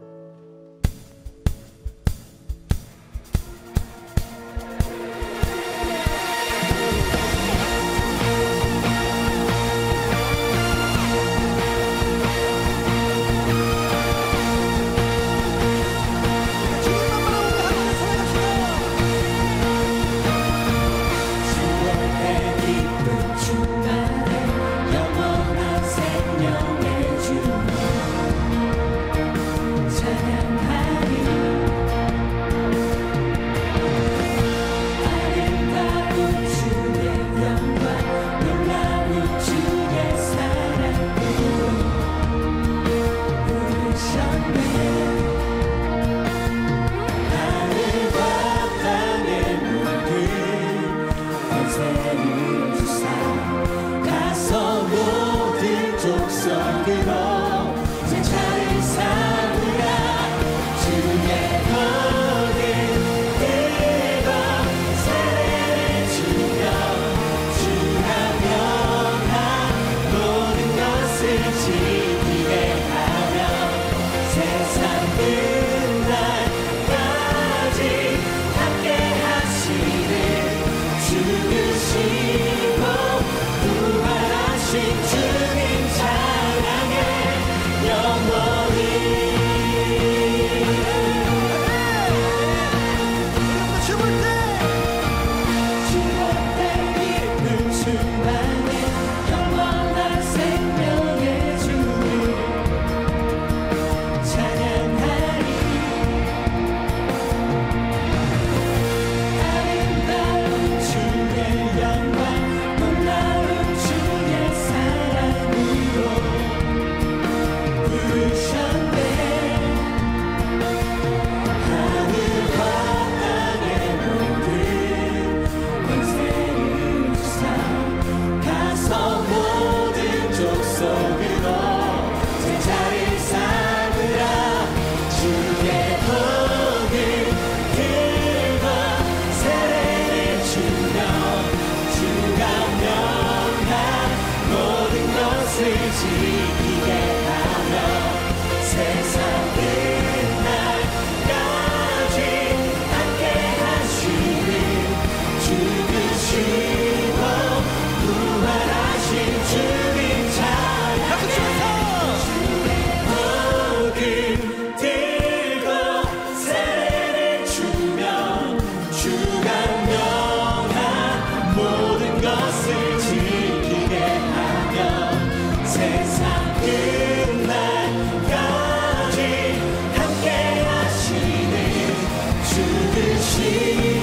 주시니